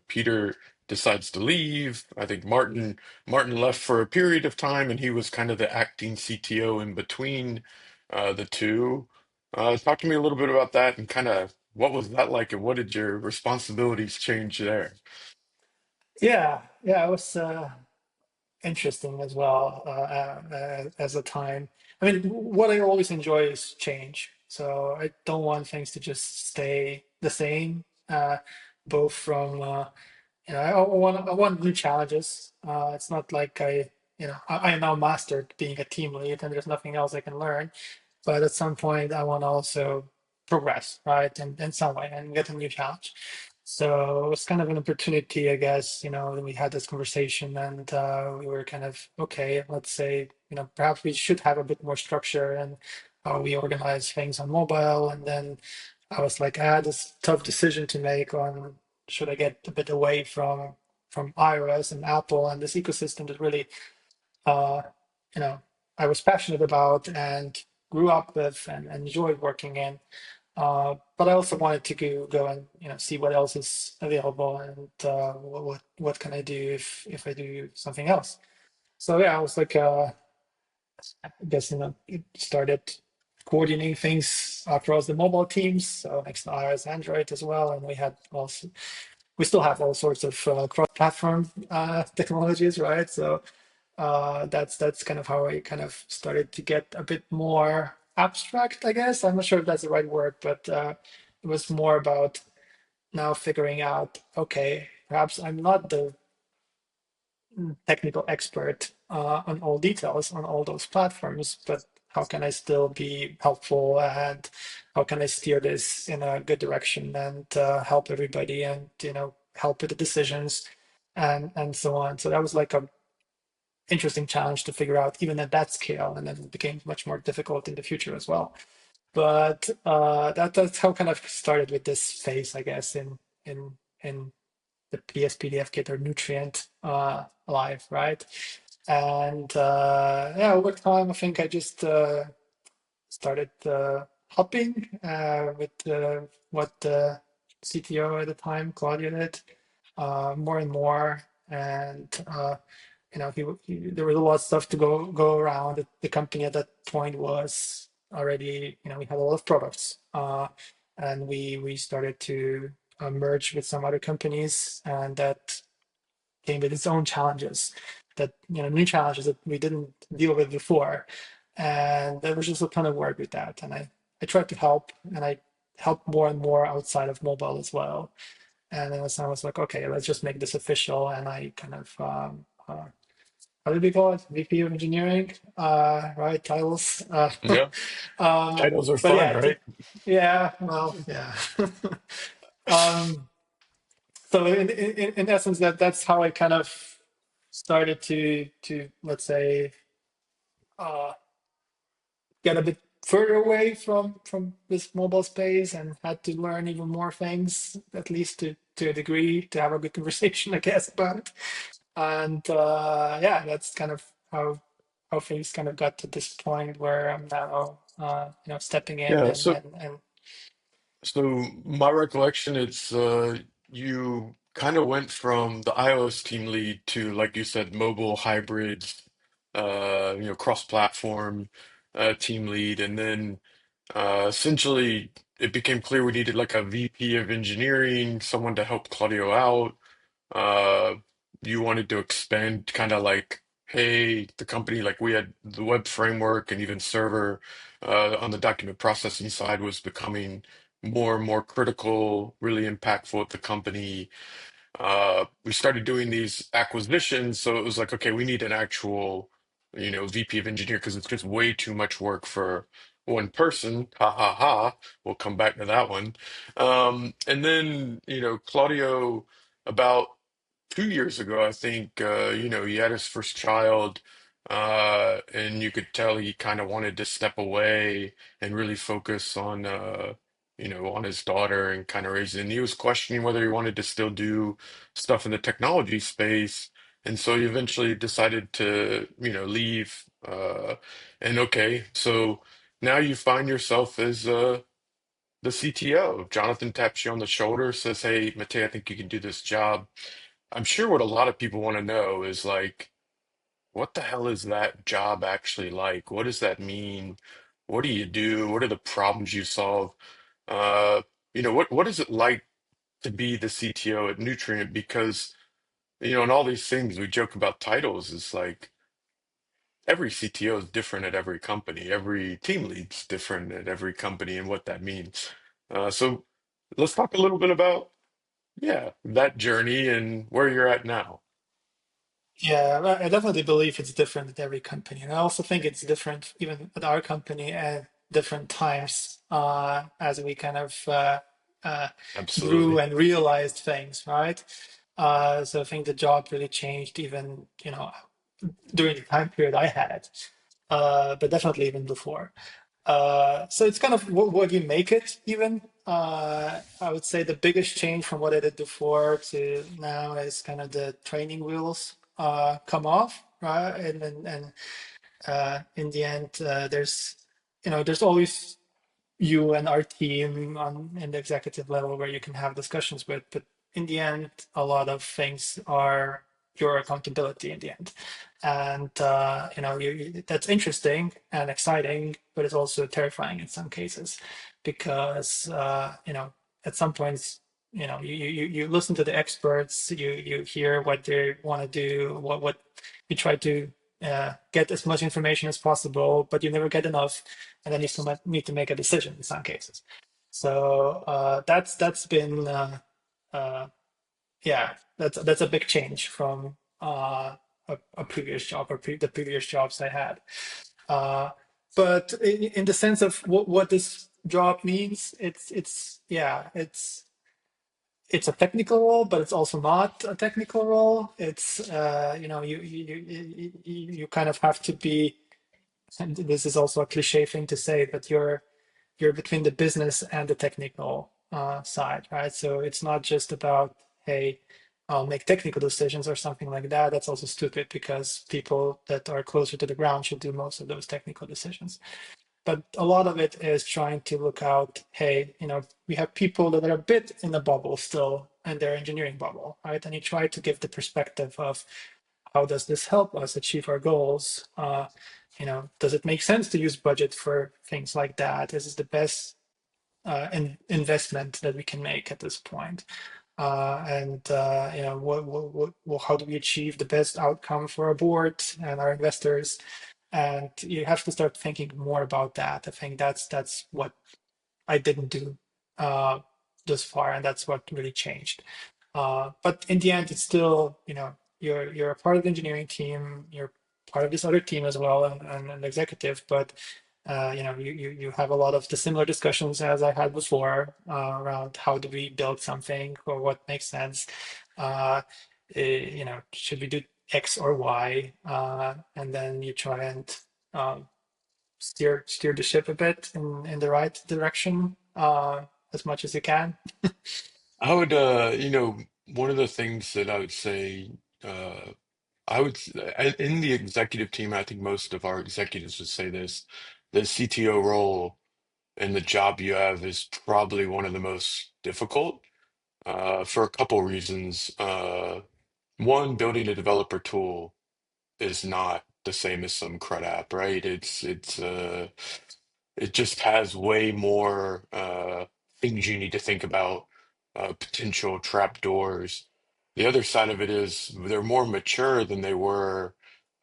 Peter decides to leave. I think Martin left for a period of time, and he was kind of the acting CTO in between the two. Talk to me a little bit about that and kind of what was that like, and what did your responsibilities change there? Yeah, it was interesting as well as a time. I mean, what I always enjoy is change. So I don't want things to just stay the same, both from I want new challenges. It's not like I now mastered being a team lead and there's nothing else I can learn. But at some point, I want to also progress, right, in some way and get a new challenge. So it was kind of an opportunity, I guess. We had this conversation and we were kind of, okay, let's say, perhaps we should have a bit more structure and how we organize things on mobile. And then I was like, I had this tough decision to make on should I get a bit away from iOS and Apple and this ecosystem that really uh, you know I was passionate about and grew up with and enjoyed working in. But I also wanted to go and see what else is available and what can I do if I do something else. So yeah, I was like, I guess it started coordinating things across the mobile teams, so next to iOS, Android as well, and we still have all sorts of cross-platform technologies, right? So that's kind of how I kind of started to get a bit more abstract, I guess. I'm not sure if that's the right word, but it was more about now figuring out, okay, perhaps I'm not the technical expert on all details on all those platforms, but how can I still be helpful and how can I steer this in a good direction and help everybody and help with the decisions and so on. So that was like a interesting challenge to figure out even at that scale, and then it became much more difficult in the future as well. But that's how kind of started with this phase, I guess, in the PSPDFKit or Nutrient life, right? And yeah, over time, I think I just started helping with what the CTO at the time, Claudia, did more and more. And there was a lot of stuff to go around. The company at that point was already, we had a lot of products, and we started to merge with some other companies, and that came with its own challenges, that new challenges that we didn't deal with before, and there was just a ton of work with that. And I tried to help, and I helped more and more outside of mobile as well. And then I was like, okay, let's just make this official. And I kind of, how did we call it? VP of engineering, right? Titles. Yeah, titles are But fun, yeah, right? yeah, well, yeah. um, so in essence, that's how I kind of started to let's say uh, get a bit further away from this mobile space and had to learn even more things, at least to a degree, to have a good conversation, I guess, about it. And yeah, that's kind of how things kind of got to this point where I'm now stepping in Yeah, and so and so my recollection, it's you kind of went from the iOS team lead to, like you said, mobile hybrids, cross-platform team lead, and then essentially it became clear we needed like a VP of engineering, someone to help Claudio out. Uh, you wanted to expand, kind of like, hey, the company, like we had the web framework and even server on the document processing side was becoming more and more critical, really impactful at the company. We started doing these acquisitions, so it was like, okay, we need an actual, VP of engineer because it's just way too much work for one person. Ha ha ha. We'll come back to that one. And then, Claudio, about 2 years ago, I think, he had his first child, and you could tell he kind of wanted to step away and really focus on, on his daughter and kind of raising. And he was questioning whether he wanted to still do stuff in the technology space. And so he eventually decided to, leave. And okay, so now you find yourself as the CTO. Jonathan taps you on the shoulder, says, "Hey, Matej, I think you can do this job." I'm sure what a lot of people want to know is like, what the hell is that job actually like? What does that mean? What do you do? What are the problems you solve? Uh, what is it like to be the CTO at Nutrient? Because, in all these things we joke about titles, it's like every CTO is different at every company. Every team lead's different at every company and what that means. So let's talk a little bit about, yeah, that journey and where you're at now. Yeah, I definitely believe it's different at every company. And I also think it's different even at our company at different times as we kind of uh, grew Absolutely. and realized things, right? So I think the job really changed even, during the time period I had, but definitely even before. So it's kind of what you make it even. I would say the biggest change from what I did before to now is kind of the training wheels come off, right? And in the end, there's always you and our team on in the executive level where you can have discussions with, but in the end, a lot of things are your accountability in the end. And that's interesting and exciting, but it's also terrifying in some cases because at some points you listen to the experts, you hear what they want to do, what you try to get as much information as possible, but you never get enough, and then you still need to make a decision in some cases. So that's been uh, yeah, that's a big change from a previous job or the previous jobs I had. Uh, but in the sense of what this job means, it's yeah, it's a technical role, but it's also not a technical role. It's you kind of have to be, and this is also a cliche thing to say, but you're between the business and the technical side, right? So it's not just about, hey, I'll make technical decisions or something like that. That's also stupid because people that are closer to the ground should do most of those technical decisions. But a lot of it is trying to look out, hey, we have people that are a bit in the bubble still, in their engineering bubble, right? And you try to give the perspective of how does this help us achieve our goals? Does it make sense to use budget for things like that? Is this the best investment that we can make at this point? And how do we achieve the best outcome for our board and our investors? And you have to start thinking more about that. I think that's what I didn't do uh, thus far, and that's what really changed. But in the end, it's still, you're a part of the engineering team, you're part of this other team as well, and an executive. But you have a lot of the similar discussions as I had before around how do we build something or what makes sense. Should we do X or Y? And then you try and um, steer the ship a bit in the right direction as much as you can. I would, one of the things that I would say, uh, in the executive team, I think most of our executives would say this, the CTO role and the job you have is probably one of the most difficult, for a couple reasons. One, building a developer tool is not the same as some CRUD app, right? It just has way more things you need to think about, potential trapdoors. The other side of it is they're more mature than they were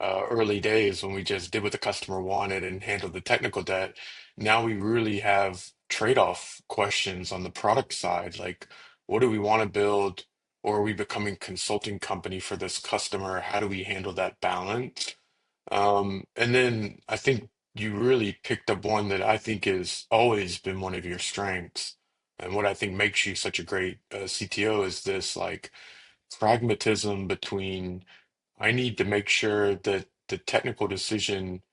early days when we just did what the customer wanted and handled the technical debt. Now we really have trade-off questions on the product side, like what do we want to build, or are we becoming consulting company for this customer? How do we handle that balance? And then I think you really picked up one that I think has always been one of your strengths. And what I think makes you such a great CTO is this like pragmatism between I need to make sure that the technical decision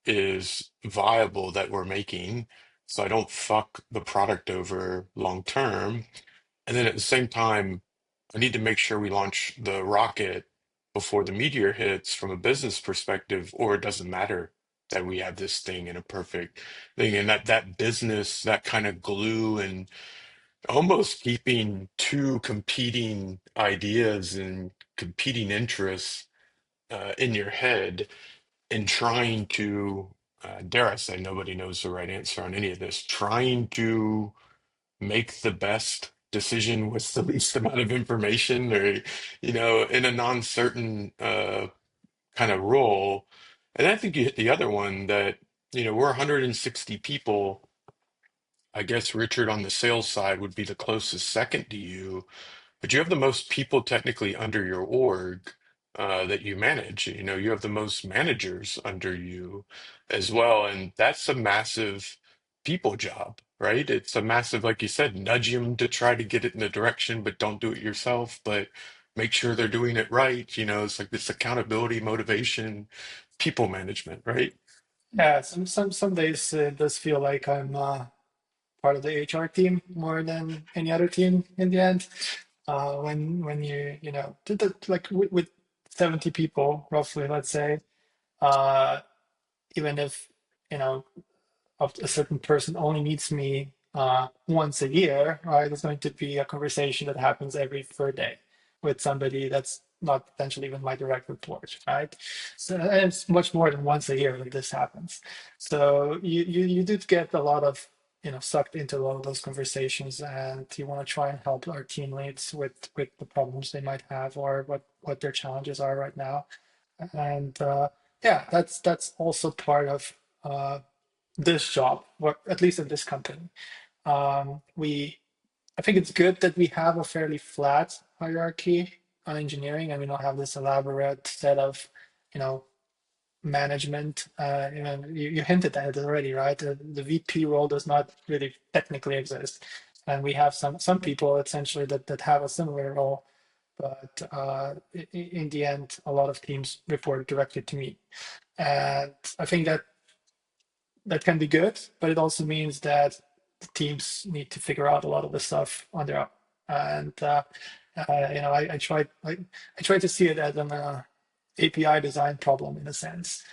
is viable that we're making, so I don't fuck the product over long term. And then at the same time, I need to make sure we launch the rocket before the meteor hits from a business perspective, or it doesn't matter that we have this thing in a perfect thing. And that business, that kind of glue and almost keeping two competing ideas and competing interests in your head and trying to, dare I say, nobody knows the right answer on any of this, trying to make the best decision with the least amount of information or, in a non-certain kind of role. And I think you hit the other one that, we're 160 people. I guess Richard on the sales side would be the closest second to you, but you have the most people technically under your org that you manage. You have the most managers under you as well, and that's a massive people job, right? It's a massive, like you said, nudge them to try to get it in the direction, but don't do it yourself. But make sure they're doing it right. It's like this accountability, motivation, people management, right? Yeah, some days it does feel like I'm part of the HR team more than any other team in the end. When like with 70 people roughly, let's say, uh, even if you know a certain person only meets me once a year, right? There's going to be a conversation that happens every third day with somebody that's not potentially even my direct report, right? So and it's much more than once a year that this happens. So you do get a lot of sucked into a lot of those conversations, and you want to try and help our team leads with the problems they might have or what their challenges are right now. And yeah, that's also part of this job, or at least in this company. I think it's good that we have a fairly flat hierarchy on engineering, and we don't have this elaborate set of, you know, management. You hinted at it already, right? The VP role does not really technically exist, and we have some people essentially that have a similar role, but in the end, a lot of teams report directly to me, and I think that can be good, but it also means that the teams need to figure out a lot of the stuff on their own. And I try to see it as an API design problem in a sense.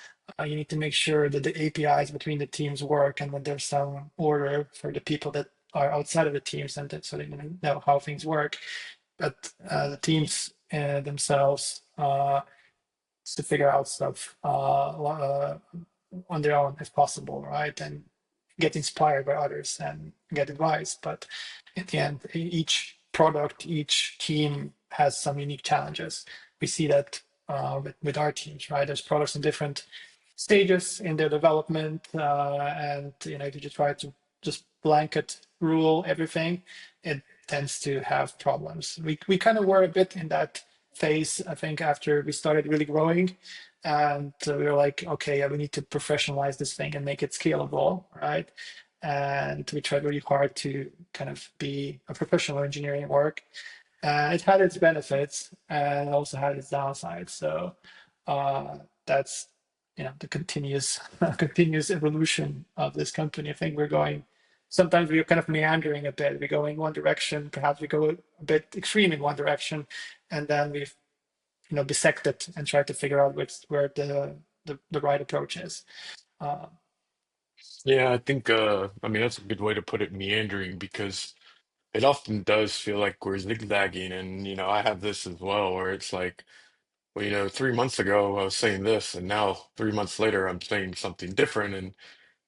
You need to make sure that the APIs between the teams work, and that there's some order for the people that are outside of the teams, and that, so they know how things work. But the teams themselves to figure out stuff on their own if possible, right? And get inspired by others and get advice. But at the end, each product, each team has some unique challenges. We see that with our teams, right? There's products in different stages in their development, and if you just try to just blanket rule everything, it tends to have problems. We kind of were a bit in that phase, I think, after we started really growing, and we were like, okay, yeah, we need to professionalize this thing and make it scalable, right? And we tried really hard to kind of be a professional engineering work. It had its benefits and also had its downsides. So that's the continuous continuous evolution of this company. I think we're going. Sometimes we're kind of meandering a bit. We go in one direction, perhaps we go a bit extreme in one direction, and then we dissect it and try to figure out where the right approach is. Uh, Yeah, I think I mean that's a good way to put it, meandering, because it often does feel like we're zigzagging. And I have this as well, where it's like, well, 3 months ago I was saying this, and now 3 months later I'm saying something different. And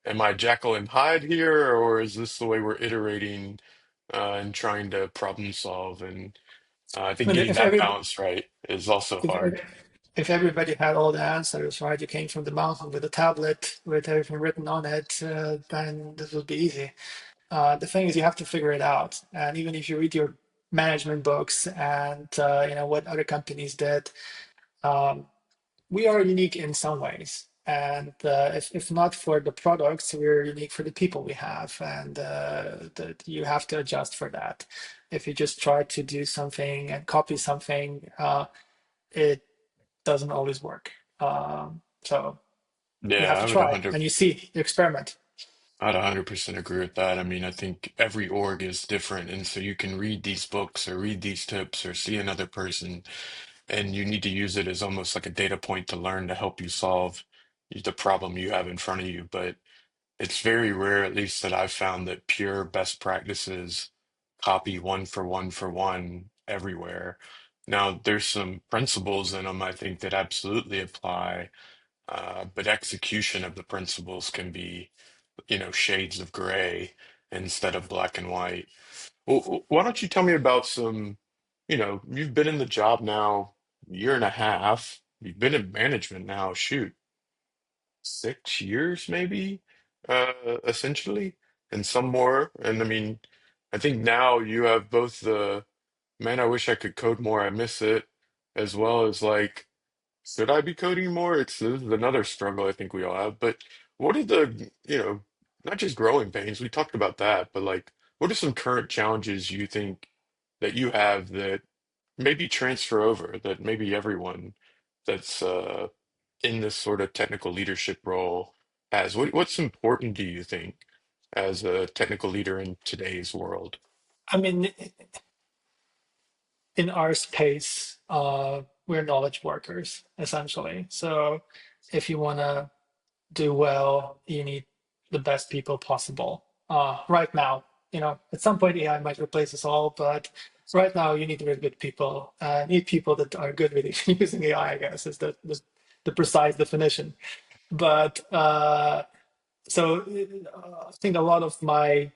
am I Jekyll and Hyde here, or is this the way we're iterating and trying to problem solve? And I think and getting that balance right is also hard. if everybody had all the answers, right, you came from the mountain with a tablet with everything written on it, then this would be easy. The thing is, you have to figure it out. And even if you read your management books and what other companies did, um, we are unique in some ways. And if not for the products, we're unique for the people we have, and you have to adjust for that. If you just try to do something and copy something, it doesn't always work. So you Yeah, have I to would try, 100. and you experiment. I'd 100% agree with that. I mean, I think every org is different, and so you can read these books or read these tips or see another person, and you need to use it as almost like a data point to learn to help you solve the problem you have in front of you. But it's very rare, at least that I've found, that pure best practices copy one for one everywhere. Now, there's some principles in them I think that absolutely apply, but execution of the principles can be, shades of gray instead of black and white. Well, why don't you tell me about some, you've been in the job now a year and a half. You've been in management now, shoot, 6 years maybe, essentially, and some more. And I mean, I think now you have both the, man, I wish I could code more, I miss it, as well as like, should I be coding more? This is another struggle I think we all have. But what are the, not just growing pains, we talked about that, but like, what are some current challenges you think that you have that maybe transfer over, that maybe everyone that's in this sort of technical leadership role has? What's important, do you think, as a technical leader in today's world? I mean, in our space, we're knowledge workers essentially. So if you want to do well, you need the best people possible. Right now, at some point AI might replace us all, but right now you need really good people. Need people that are good with using AI, I guess, is the precise definition. But I think a lot of my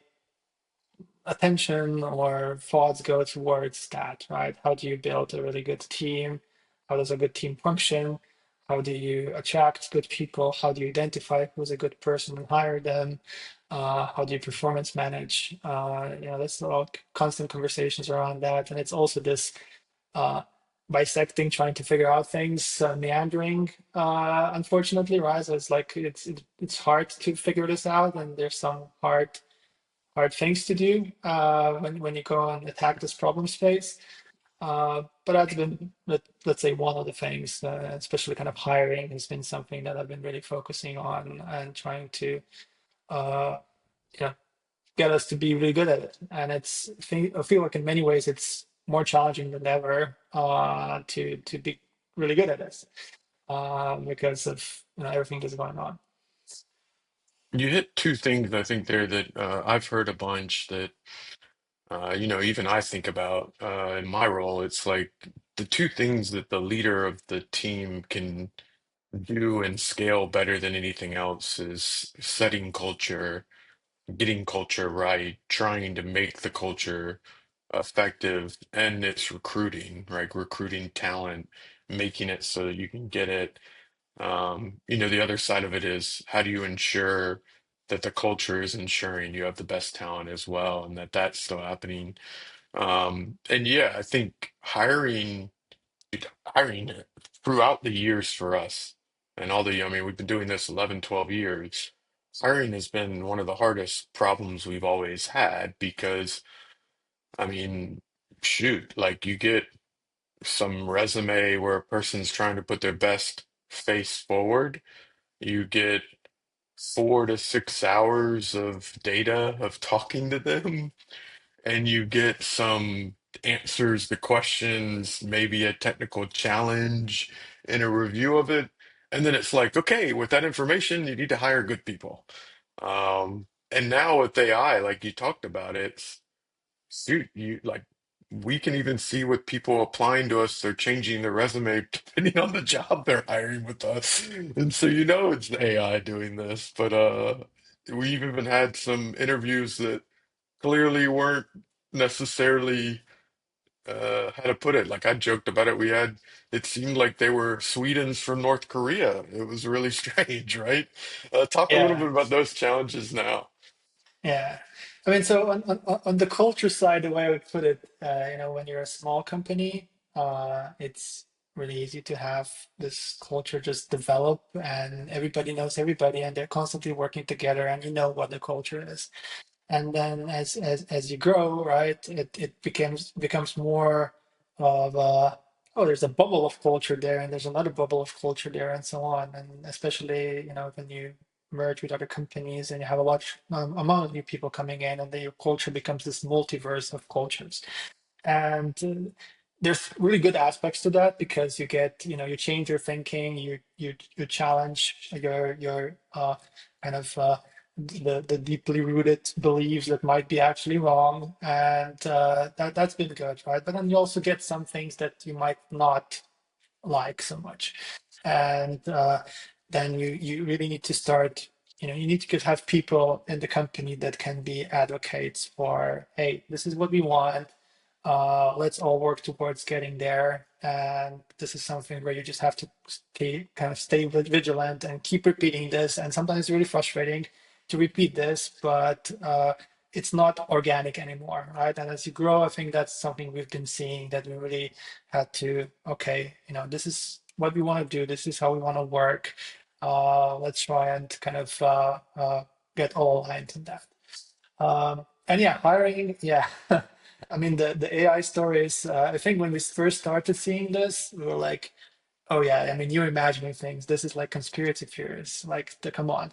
attention or thoughts go towards that, right? How do you build a really good team? How does a good team function? How do you attract good people? How do you identify who's a good person and hire them? How do you performance manage? There's all constant conversations around that. And it's also this uh, bisecting, trying to figure out things, meandering, unfortunately, right? So it's like it's hard to figure this out, and there's some hard things to do when you go and attack this problem space. But that's been, let's say, one of the things, especially kind of hiring, has been something that I've been really focusing on and trying to, uh, you know, get us to be really good at it. And I feel like in many ways it's more challenging than ever to be really good at this because of everything that's going on. You hit two things I think there that I've heard a bunch that even I think about in my role. It's like the two things that the leader of the team can do and scale better than anything else is setting culture, getting culture right, trying to make the culture effective, and it's recruiting, right? Recruiting talent, making it so that you can get it. The other side of it is how do you ensure that the culture is ensuring you have the best talent as well, and that that's still happening. And yeah, I think hiring throughout the years for us and I mean, we've been doing this 11, 12 years. Hiring has been one of the hardest problems we've always had because, I mean, shoot, like you get some resume where a person's trying to put their best face forward. You get 4 to 6 hours of data of talking to them, and you get some answers the questions, maybe a technical challenge in a review of it. And then it's like, okay, with that information, you need to hire good people. And now with AI, like you talked about, it's shoot, you like we can even see with people applying to us, they're changing their resume depending on the job they're hiring with us. And so it's the AI doing this. But we've even had some interviews that clearly weren't necessarily how to put it. Like I joked about it. It seemed like they were Swedes from North Korea. It was really strange, right? Talk a little Yeah. bit about those challenges now. Yeah. I mean, so on the culture side, the way I would put it, when you're a small company, it's really easy to have this culture just develop and everybody knows everybody and they're constantly working together and you know what the culture is. And then as you grow, right, it becomes more of oh, there's a bubble of culture there and there's another bubble of culture there and so on. And especially, when you merge with other companies and you have a large amount of new people coming in, and then your culture becomes this multiverse of cultures. And there's really good aspects to that because you get, you change your thinking, you challenge your kind of the deeply rooted beliefs that might be actually wrong, and that's been good, right? But then you also get some things that you might not like so much, and then you really need to start. You need to have people in the company that can be advocates for, hey, this is what we want. Let's all work towards getting there. And this is something where you just have to stay vigilant and keep repeating this. And sometimes it's really frustrating to repeat this, but it's not organic anymore, right? And as you grow, I think that's something we've been seeing, that we really had to, okay, this is what we want to do. This is how we want to work. Let's try and kind of get all aligned in that. And yeah, hiring, yeah. I mean, the AI stories, I think when we first started seeing this, we were like, oh yeah, I mean, you're imagining things. This is like conspiracy theories, like, come on.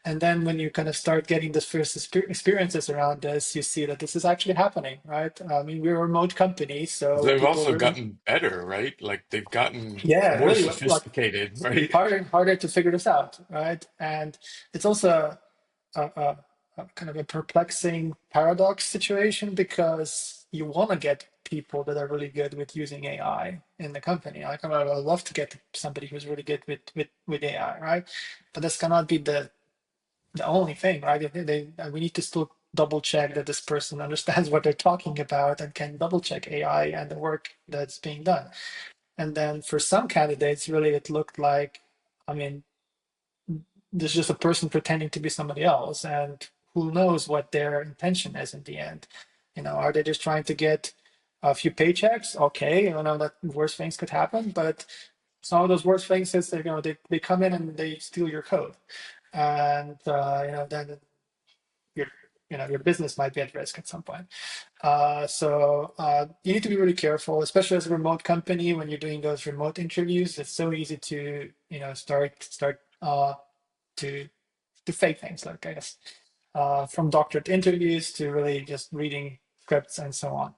And then when you kind of start getting the first experiences around this, you see that this is actually happening, right? I mean, we're a remote company, so They've people also really, gotten better, right? Like they've gotten yeah, more really, like sophisticated, right? harder and harder to figure this out, right? And it's also a kind of a perplexing paradox situation because you want to get people that are really good with using AI in the company. Like, I would love to get somebody who's really good with AI, right? But this cannot be the only thing, right? We need to still double check that this person understands what they're talking about and can double check AI and the work that's being done. And then for some candidates, really, it looked like, I mean, there's just a person pretending to be somebody else, and who knows what their intention is in the end. Are they just trying to get a few paychecks? Okay, that worse things could happen, but some of those worst things is they come in and they steal your code, and then your your business might be at risk at some point. So you need to be really careful, especially as a remote company. When you're doing those remote interviews, it's so easy to start to fake things, like, I guess, from doctored interviews to really just reading scripts and so on,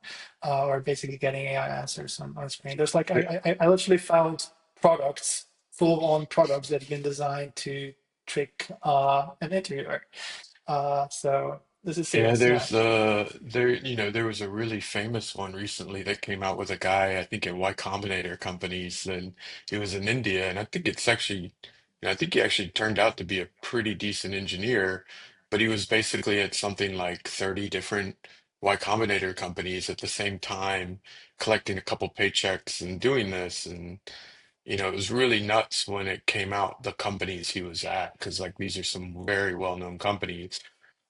or basically getting AI answers on screen. There's like, I literally found products, full-on products that have been designed to trick an interviewer. So this is Yeah, serious, yeah. there's there was a really famous one recently that came out with a guy, I think at Y Combinator companies, and it was in India, and I think it's actually, I think he actually turned out to be a pretty decent engineer, but he was basically at something like 30 different Y Combinator companies at the same time, collecting a couple paychecks and doing this, and it was really nuts when it came out the companies he was at, because like these are some very well-known companies.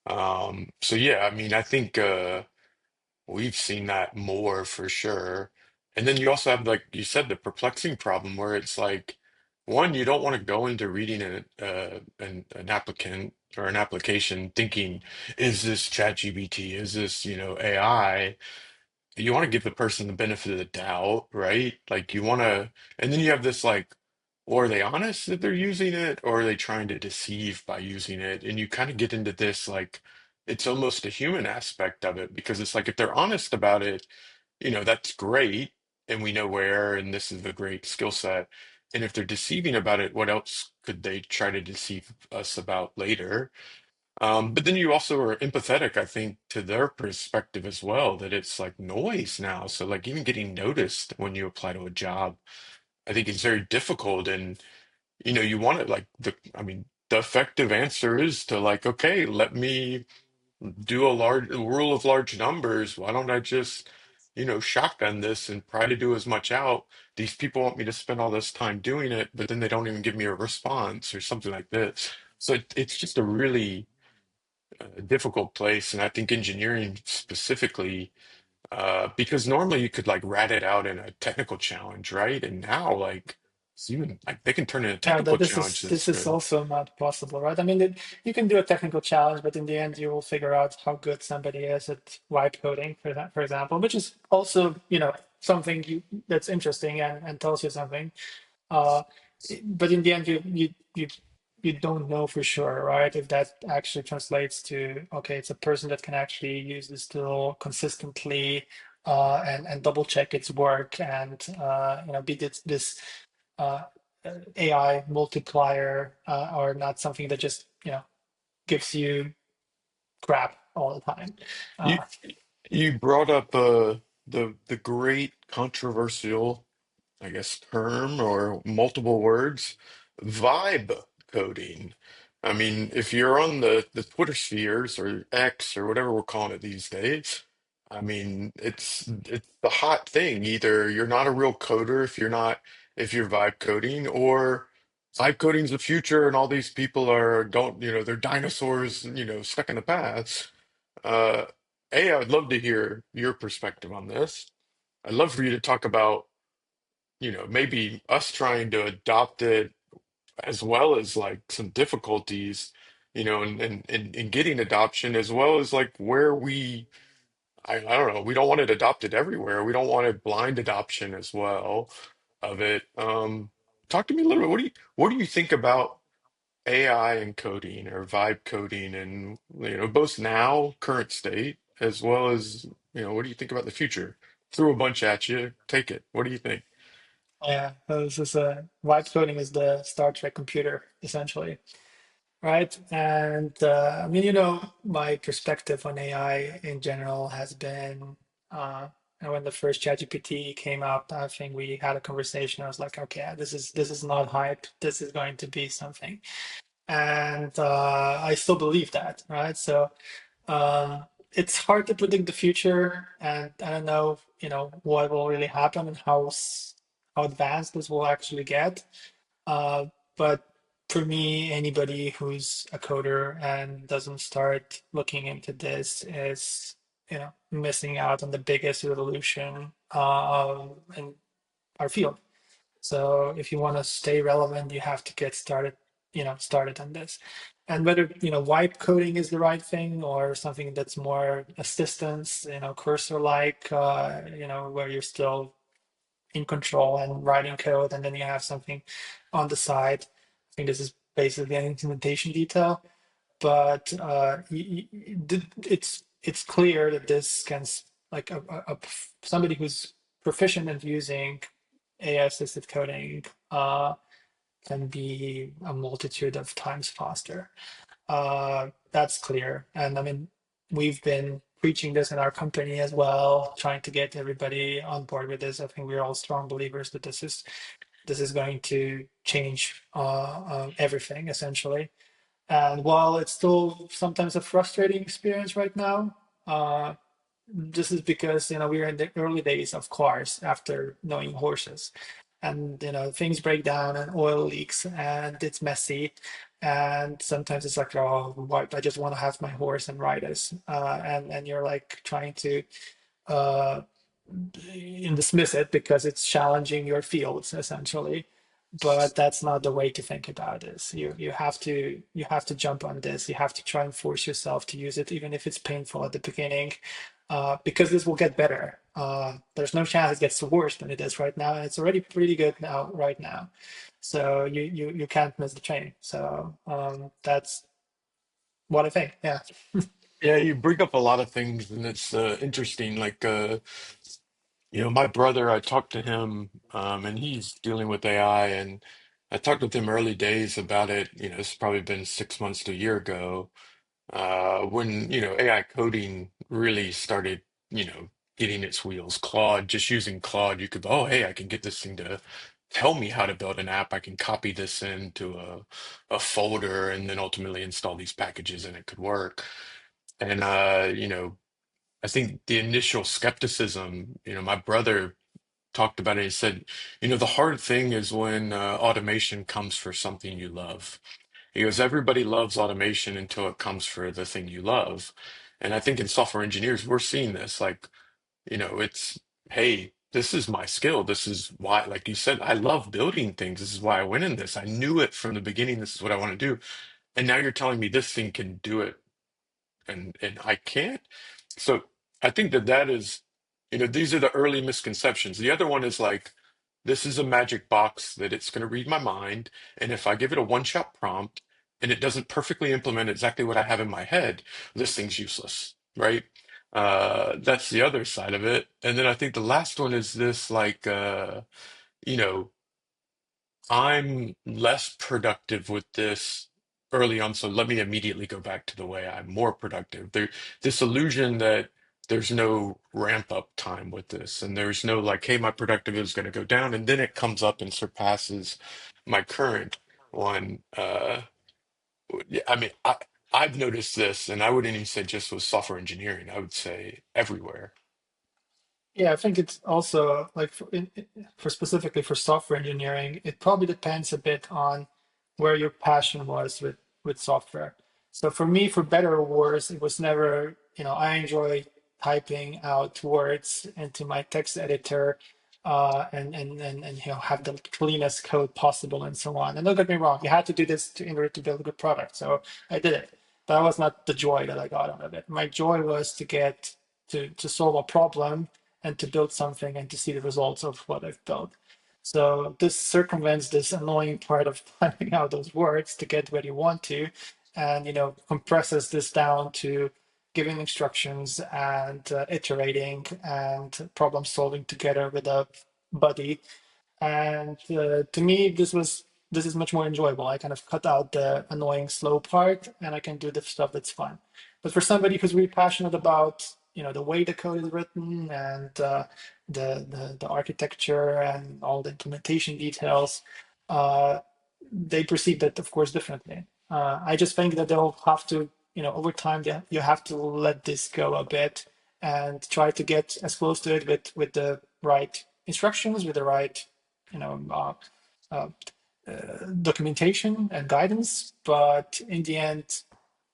So yeah, I mean, I think we've seen that more for sure. And then you also have, like you said, the perplexing problem where it's like, one, you don't want to go into reading an applicant or an application thinking, is this ChatGPT? Is this, AI? You want to give the person the benefit of the doubt, right? Like you want to, and then you have this like, or are they honest that they're using it, or are they trying to deceive by using it? And you kind of get into this like, it's almost a human aspect of it because it's like if they're honest about it, that's great, and we know where, and this is a great skill set. And if they're deceiving about it, what else could they try to deceive us about later? But then you also are empathetic, I think, to their perspective as well, that it's like noise now. So like even getting noticed when you apply to a job, I think is very difficult. And you want it like I mean, the effective answer is to like, okay, let me do a rule of large numbers. Why don't I just, shotgun this and try to do as much out? These people want me to spend all this time doing it, but then they don't even give me a response or something like this. So it's just a really difficult place, and I think engineering specifically, because normally you could like rat it out in a technical challenge, right? And now like it's even like they can turn in a Yeah, technical this challenge is that's this is good. also not possible, right? I mean, you can do a technical challenge, but in the end, you will figure out how good somebody is at vibe coding, for that, for example, which is also, something that's interesting and tells you something. Uh, but in the end, you you don't know for sure, right? If that actually translates to, okay, it's a person that can actually use this tool consistently, and double check its work, and be this uh, AI multiplier, or not something that just gives you crap all the time. You Uh, you brought up the great controversial, I guess, term or multiple words, vibe coding. I mean, if you're on the Twitter spheres or X or whatever we're calling it these days, I mean, it's the hot thing. Either you're not a real coder if you're vibe coding, or vibe coding's the future and all these people are don't, they're dinosaurs, stuck in the past. Uh, I would love to hear your perspective on this. I'd love for you to talk about maybe us trying to adopt it as well as like some difficulties, in getting adoption, as well as like where I don't know, we don't want it adopted everywhere. We don't want it blind adoption as well of it. Talk to me a little bit. What do you think about AI and coding or vibe coding and both now, current state, as well as, what do you think about the future? Threw a bunch at you. Take it. What do you think? yeah, this is vibe coding is the Star Trek computer essentially. Right. And I mean, my perspective on AI in general has been, and when the first ChatGPT came out, I think we had a conversation. I was like, okay, this is not hype. This is going to be something. And I still believe that, right? So it's hard to predict the future, and I don't know, what will really happen and how advanced this will actually get. But for me, anybody who's a coder and doesn't start looking into this is, missing out on the biggest revolution in our field. So if you want to stay relevant, you have to get started on this. And whether, wipe coding is the right thing or something that's more assistance, cursor-like, where you're still in control and writing code, and then you have something on the side. I think this is basically an implementation detail, but it's clear that this can like somebody who's proficient at using AI assisted coding can be a multitude of times faster. That's clear, and I mean we've been preaching this in our company as well, trying to get everybody on board with this. I think we're all strong believers that this is going to change everything essentially. And while it's still sometimes a frustrating experience right now, uh, this is because we're in the early days of cars after knowing horses, and things break down and oil leaks and it's messy, and sometimes it's like, oh, what, I just want to have my horse and ride this, and you're like trying to uh, dismiss it because it's challenging your fields essentially. But that's not the way to think about this. You have to jump on this. You have to try and force yourself to use it, even if it's painful at the beginning, because this will get better. There's no chance it gets worse than it is right now, and it's already pretty good now right now. So you can't miss the train. So that's what I think. Yeah. Yeah, you bring up a lot of things, and it's interesting. Like, my brother, I talked to him, and he's dealing with AI, and I talked with him early days about it. It's probably been 6 months to a year ago, when, AI coding really started, getting its wheels. Claude, just using Claude, you could, oh, hey, I can get this thing to tell me how to build an app. I can copy this into a folder and then ultimately install these packages and it could work. And I think the initial skepticism, my brother talked about it. He said, the hard thing is when automation comes for something you love. He goes, everybody loves automation until it comes for the thing you love. And I think in software engineers, we're seeing this. Like, it's, hey, this is my skill. This is why, like you said, I love building things. This is why I went in this. I knew it from the beginning. This is what I want to do. And now you're telling me this thing can do it and I can't. So I think that is, these are the early misconceptions. The other one is like, this is a magic box that it's going to read my mind, and if I give it a one-shot prompt, and it doesn't perfectly implement exactly what I have in my head, this thing's useless, right? That's the other side of it. And then I think the last one is this like you know, I'm less productive with this early on, so let me immediately go back to the way I'm more productive. This illusion that there's no ramp up time with this, and there's no like, hey, my productivity is going to go down, and then it comes up and surpasses my current one. Yeah, I mean, I've noticed this, and I wouldn't even say just with software engineering. I would say everywhere. Yeah, I think it's also like for specifically for software engineering, it probably depends a bit on where your passion was with software. So for me, for better or worse, it was never, I enjoy typing out words into my text editor, and have the cleanest code possible and so on. And don't get me wrong, you had to do this in order to build a good product. So I did it. But that was not the joy that I got out of it. My joy was to get to solve a problem and to build something and to see the results of what I've built. So this circumvents this annoying part of typing out those words to get where you want to, and compresses this down to giving instructions and iterating and problem solving together with a buddy. And to me, this is much more enjoyable. I kind of cut out the annoying slow part, and I can do the stuff that's fun. But for somebody who's really passionate about the way the code is written and the architecture and all the implementation details, uh, they perceive that, of course, differently. I just think that they'll have to, over time, you have to let this go a bit and try to get as close to it with the right instructions, with the right you know, uh, uh, documentation and guidance, but in the end,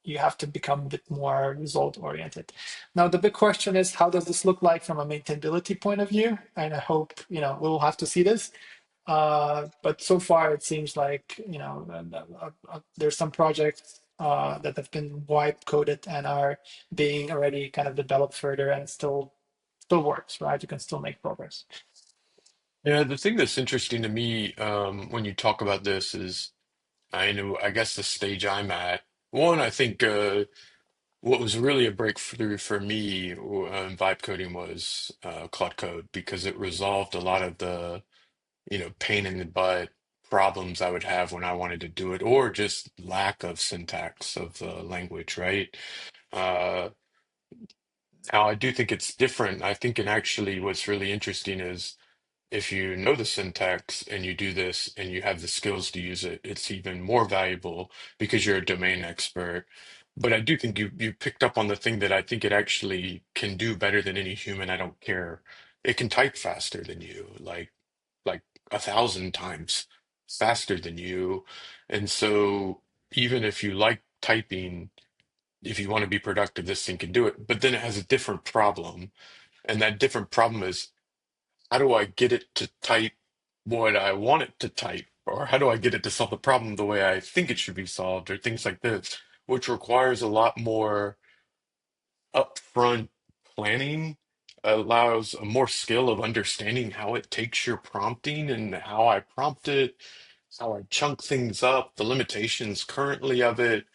you have to become a bit more result oriented. Now, the big question is, how does this look like from a maintainability point of view? And I hope, we'll have to see this. But so far, it seems like, there's some projects that have been wipe coded and are being already kind of developed further and still works, right? You can still make progress. Yeah, the thing that's interesting to me when you talk about this is, I guess the stage I'm at. One, I think what was really a breakthrough for me in vibe coding was Claude Code because it resolved a lot of the, pain in the butt problems I would have when I wanted to do it, or just lack of syntax of the language, right? Uh, Now, I do think it's different. I think, and actually, what's really interesting is if you know the syntax and you do this and you have the skills to use it, it's even more valuable because you're a domain expert. But I do think you picked up on the thing that I think it actually can do better than any human. I don't care. It can type faster than you, like 1,000 times faster than you. And so even if you like typing, if you want to be productive, this thing can do it. But then it has a different problem. And that different problem is how do I get it to type what I want it to type? Or how do I get it to solve the problem the way I think it should be solved, or things like this, which requires a lot more upfront planning, allows a more skill of understanding how it takes your prompting and how I prompt it, how I chunk things up, the limitations currently of it,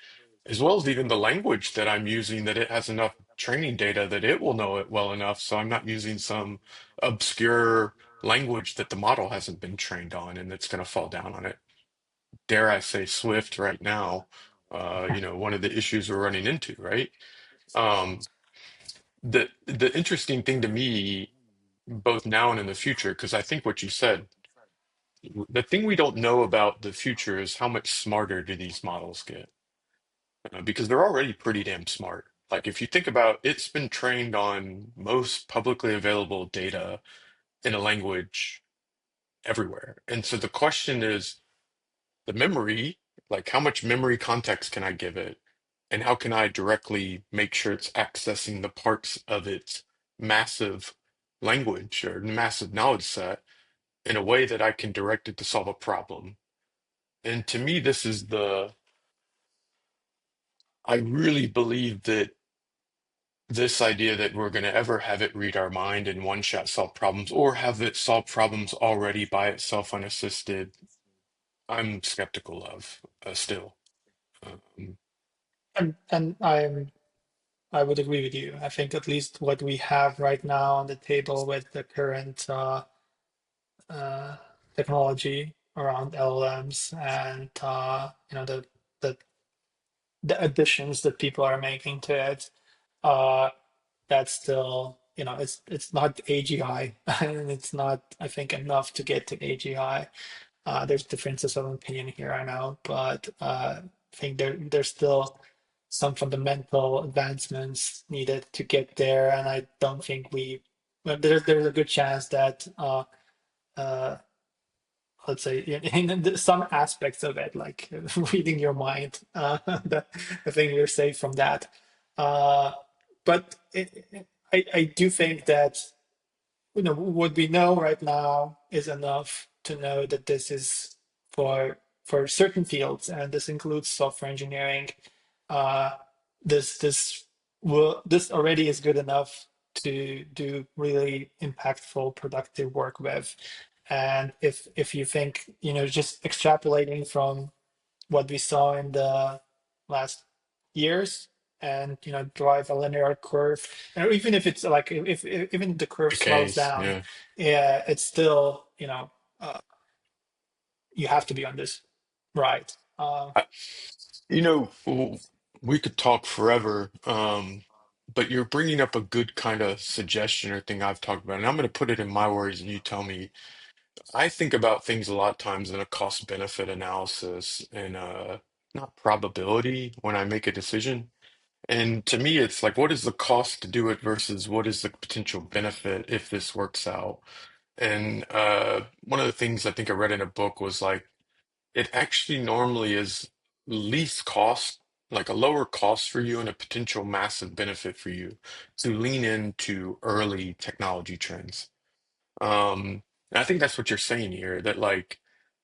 as well as even the language that I'm using, that it has enough training data that it will know it well enough. So I'm not using some obscure language that the model hasn't been trained on and that's going to fall down on it. Dare I say Swift right now, one of the issues we're running into, right? Um, the interesting thing to me, both now and in the future, because I think what you said, the thing we don't know about the future is how much smarter do these models get? Because they're already pretty damn smart. Like if you think about it's been trained on most publicly available data in a language everywhere. And so the question is the memory, like how much memory context can I give it? And how can I directly make sure it's accessing the parts of its massive language or massive knowledge set in a way that I can direct it to solve a problem? And to me, this is I really believe that this idea that we're going to ever have it read our mind and one shot solve problems or have it solve problems already by itself unassisted, I'm skeptical of still. Um, And I would agree with you. I think at least what we have right now on the table with the current uh, technology around LLMs and the the additions that people are making to it, uh, that's still, it's not AGI, and it's not, I think, enough to get to AGI. There's differences of opinion here, I know, but I think there's still some fundamental advancements needed to get there, and I don't think well, there's a good chance that uh, let's say in some aspects of it, like reading your mind, that I think we're safe from that. Uh, but I do think that what we know right now is enough to know that this is for certain fields, and this includes software engineering. Uh, this already is good enough to do really impactful, productive work with. And if you think, just extrapolating from what we saw in the last years, and drive a linear curve, and even if it's like, if even the curve the slows case, down, yeah. yeah, it's still, uh, you have to be on this ride. I, we could talk forever, but you're bringing up a good kind of suggestion or thing I've talked about, and I'm going to put it in my words, and you tell me. I think about things a lot of times in a cost benefit analysis and not probability when I make a decision. And to me, it's like, what is the cost to do it versus what is the potential benefit if this works out? And one of the things I think I read in a book was like, it actually normally is least cost, like a lower cost for you and a potential massive benefit for you to lean into early technology trends. And I think that's what you're saying here, that like,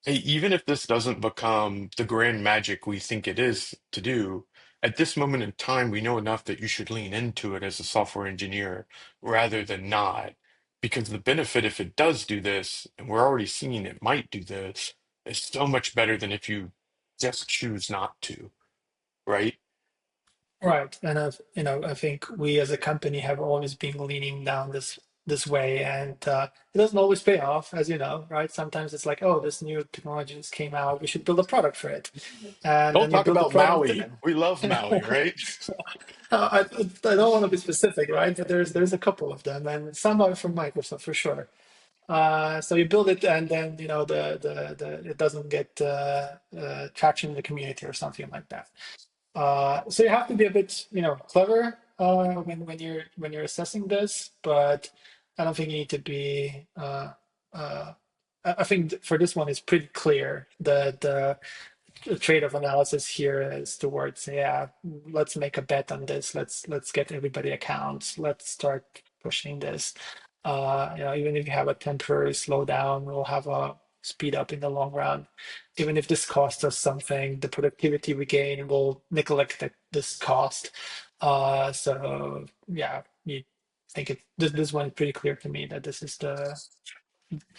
hey, even if this doesn't become the grand magic we think it is to do, at this moment in time, we know enough that you should lean into it as a software engineer rather than not. Because the benefit, if it does do this, and we're already seeing it might do this, is so much better than if you just choose not to, right? Right. And I think we as a company have always been leaning down this way, and it doesn't always pay off, as you know, right? Sometimes it's like, oh, this new technology just came out, we should build a product for it, and Don't then you talk build the about product. Maui. We love Maui, right? I don't want to be specific, right? But there's a couple of them, and some are from Microsoft for sure. So you build it, and then the it doesn't get traction in the community or something like that. So you have to be a bit, clever when you're assessing this, but I don't think you need to be. I think for this one, it's pretty clear that the trade-off analysis here is towards, yeah, let's make a bet on this. Let's get everybody accounts. Let's start pushing this. Even if you have a temporary slowdown, we'll have a speed up in the long run. Even if this costs us something, the productivity we gain will neglect this cost. So yeah, you think this one is pretty clear to me that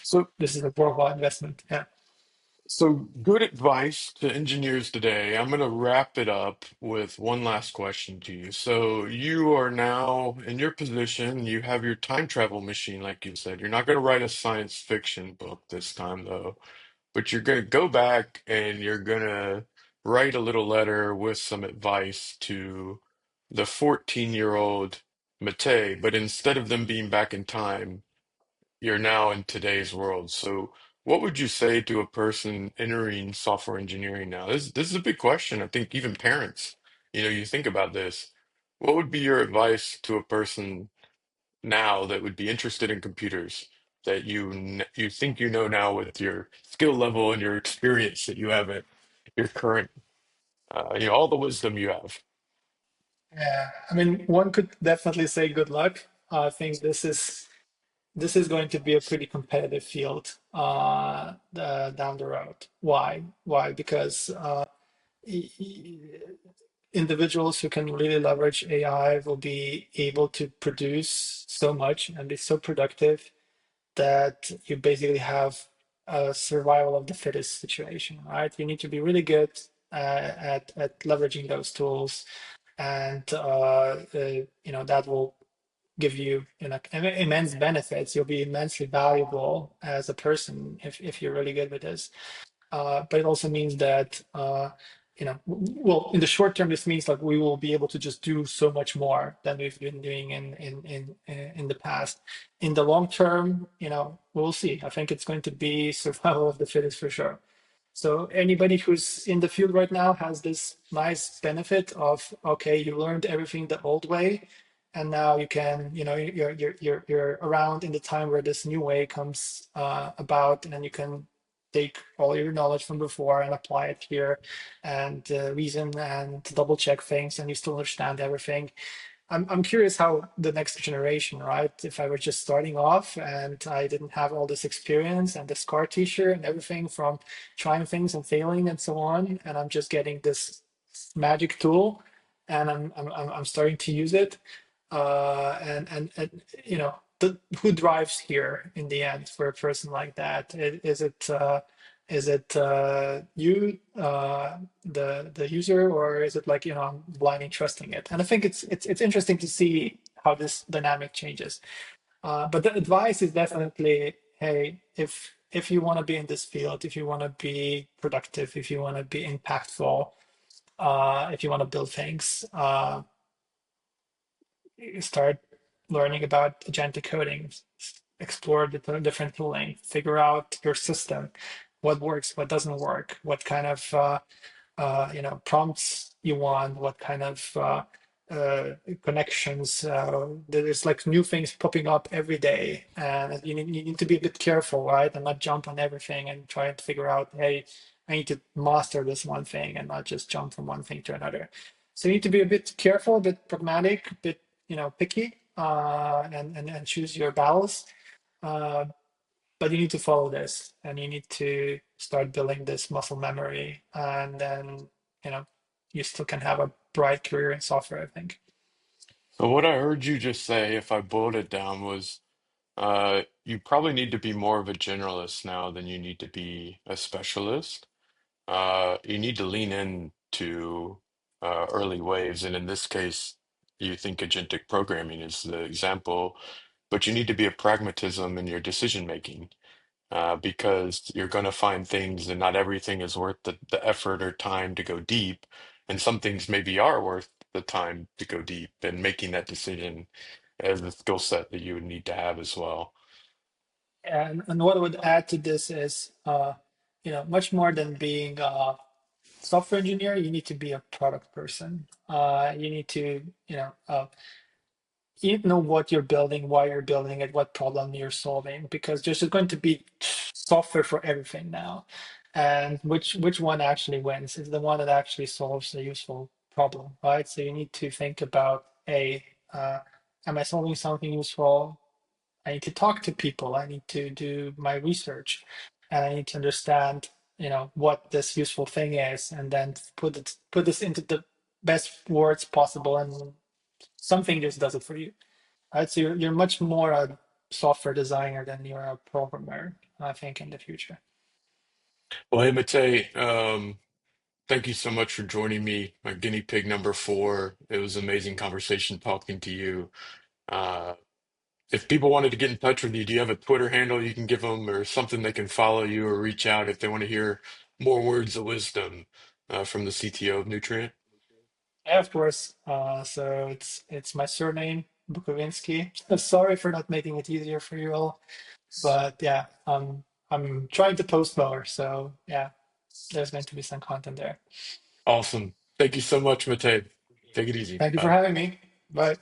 So this is a worthwhile investment. Yeah. So, good advice to engineers today. I'm going to wrap it up with one last question to you. So, you are now in your position, you have your time travel machine, like you said. You're not going to write a science fiction book this time, though, but you're going to go back and you're going to write a little letter with some advice to the 14-year-old Matej, but instead of them being back in time, you're now in today's world. So, what would you say to a person entering software engineering now? This is a big question. I think even parents, you think about this. What would be your advice to a person now that would be interested in computers that you think you know now with your skill level and your experience that you have at your current, all the wisdom you have? Yeah, I mean, one could definitely say good luck. I think this is going to be a pretty competitive field down the road. Why? Why? Because e- e- individuals who can really leverage AI will be able to produce so much and be so productive that you basically have a survival of the fittest situation, right? You need to be really good. at leveraging those tools, and that will give you, immense benefits. You'll be immensely valuable as a person if you're really good with this. But it also means that well, in the short term, this means like we will be able to just do so much more than we've been doing in the past. In the long term, we'll see. I think it's going to be survival of the fittest for sure. So anybody who's in the field right now has this nice benefit of, okay, you learned everything the old way, and now you can, you're around in the time where this new way comes about, and then you can take all your knowledge from before and apply it here, and reason and double check things, and you still understand everything. I'm curious how the next generation, right? If I were just starting off and I didn't have all this experience and the scar tissue and everything from trying things and failing and so on, and I'm just getting this magic tool, and I'm starting to use it, and who drives here in the end for a person like that? Is it you, the user, or is it like, I'm blindly trusting it? And I think it's interesting to see how this dynamic changes. But the advice is definitely, hey, if you want to be in this field, if you want to be productive, if you want to be impactful, if you want to build things, you start learning about agentic coding, explore the different tooling, figure out your system, what works, what doesn't work, what kind of prompts you want, what kind of connections. There's like new things popping up every day, and you need to be a bit careful, right, and not jump on everything and try to figure out, hey, I need to master this one thing and not just jump from one thing to another. So you need to be a bit careful, a bit pragmatic, a bit picky, and choose your battles. Uh, but you need to follow this, and you need to start building this muscle memory, and then you know you still can have a bright career in software, I think. So what I heard you just say, if I boiled it down, was you probably need to be more of a generalist now than you need to be a specialist. You need to lean into early waves, and in this case, you think agentic programming is the example, but you need to be a pragmatism in your decision making, because you're going to find things, and not everything is worth the effort or time to go deep, and some things maybe are worth the time to go deep, and making that decision as a skill set that you would need to have as well. And what I would add to this is, much more than being a software engineer, you need to be a product person. You need to, you know what you're building, why you're building it, what problem you're solving, because there's just going to be software for everything now. And which one actually wins is the one that actually solves a useful problem, right? So you need to think about, am I solving something useful? I need to talk to people. I need to do my research, and I need to understand, what this useful thing is, and then put this into the best words possible, and something just does it for you. Right? So you're much more a software designer than you're a programmer, I think, in the future. Well, hey, Matej, thank you so much for joining me, my guinea pig number four. It was an amazing conversation talking to you. Uh, if people wanted to get in touch with you, do you have a Twitter handle you can give them, or something they can follow you or reach out if they want to hear more words of wisdom from the CTO of Nutrient? Yeah, of course. So it's my surname, Bukovinski. Sorry for not making it easier for you all, but yeah, I'm trying to post more, so yeah, there's going to be some content there. Awesome. Thank you so much, Matej. Take it easy. Thank you for Bye. having me. Bye.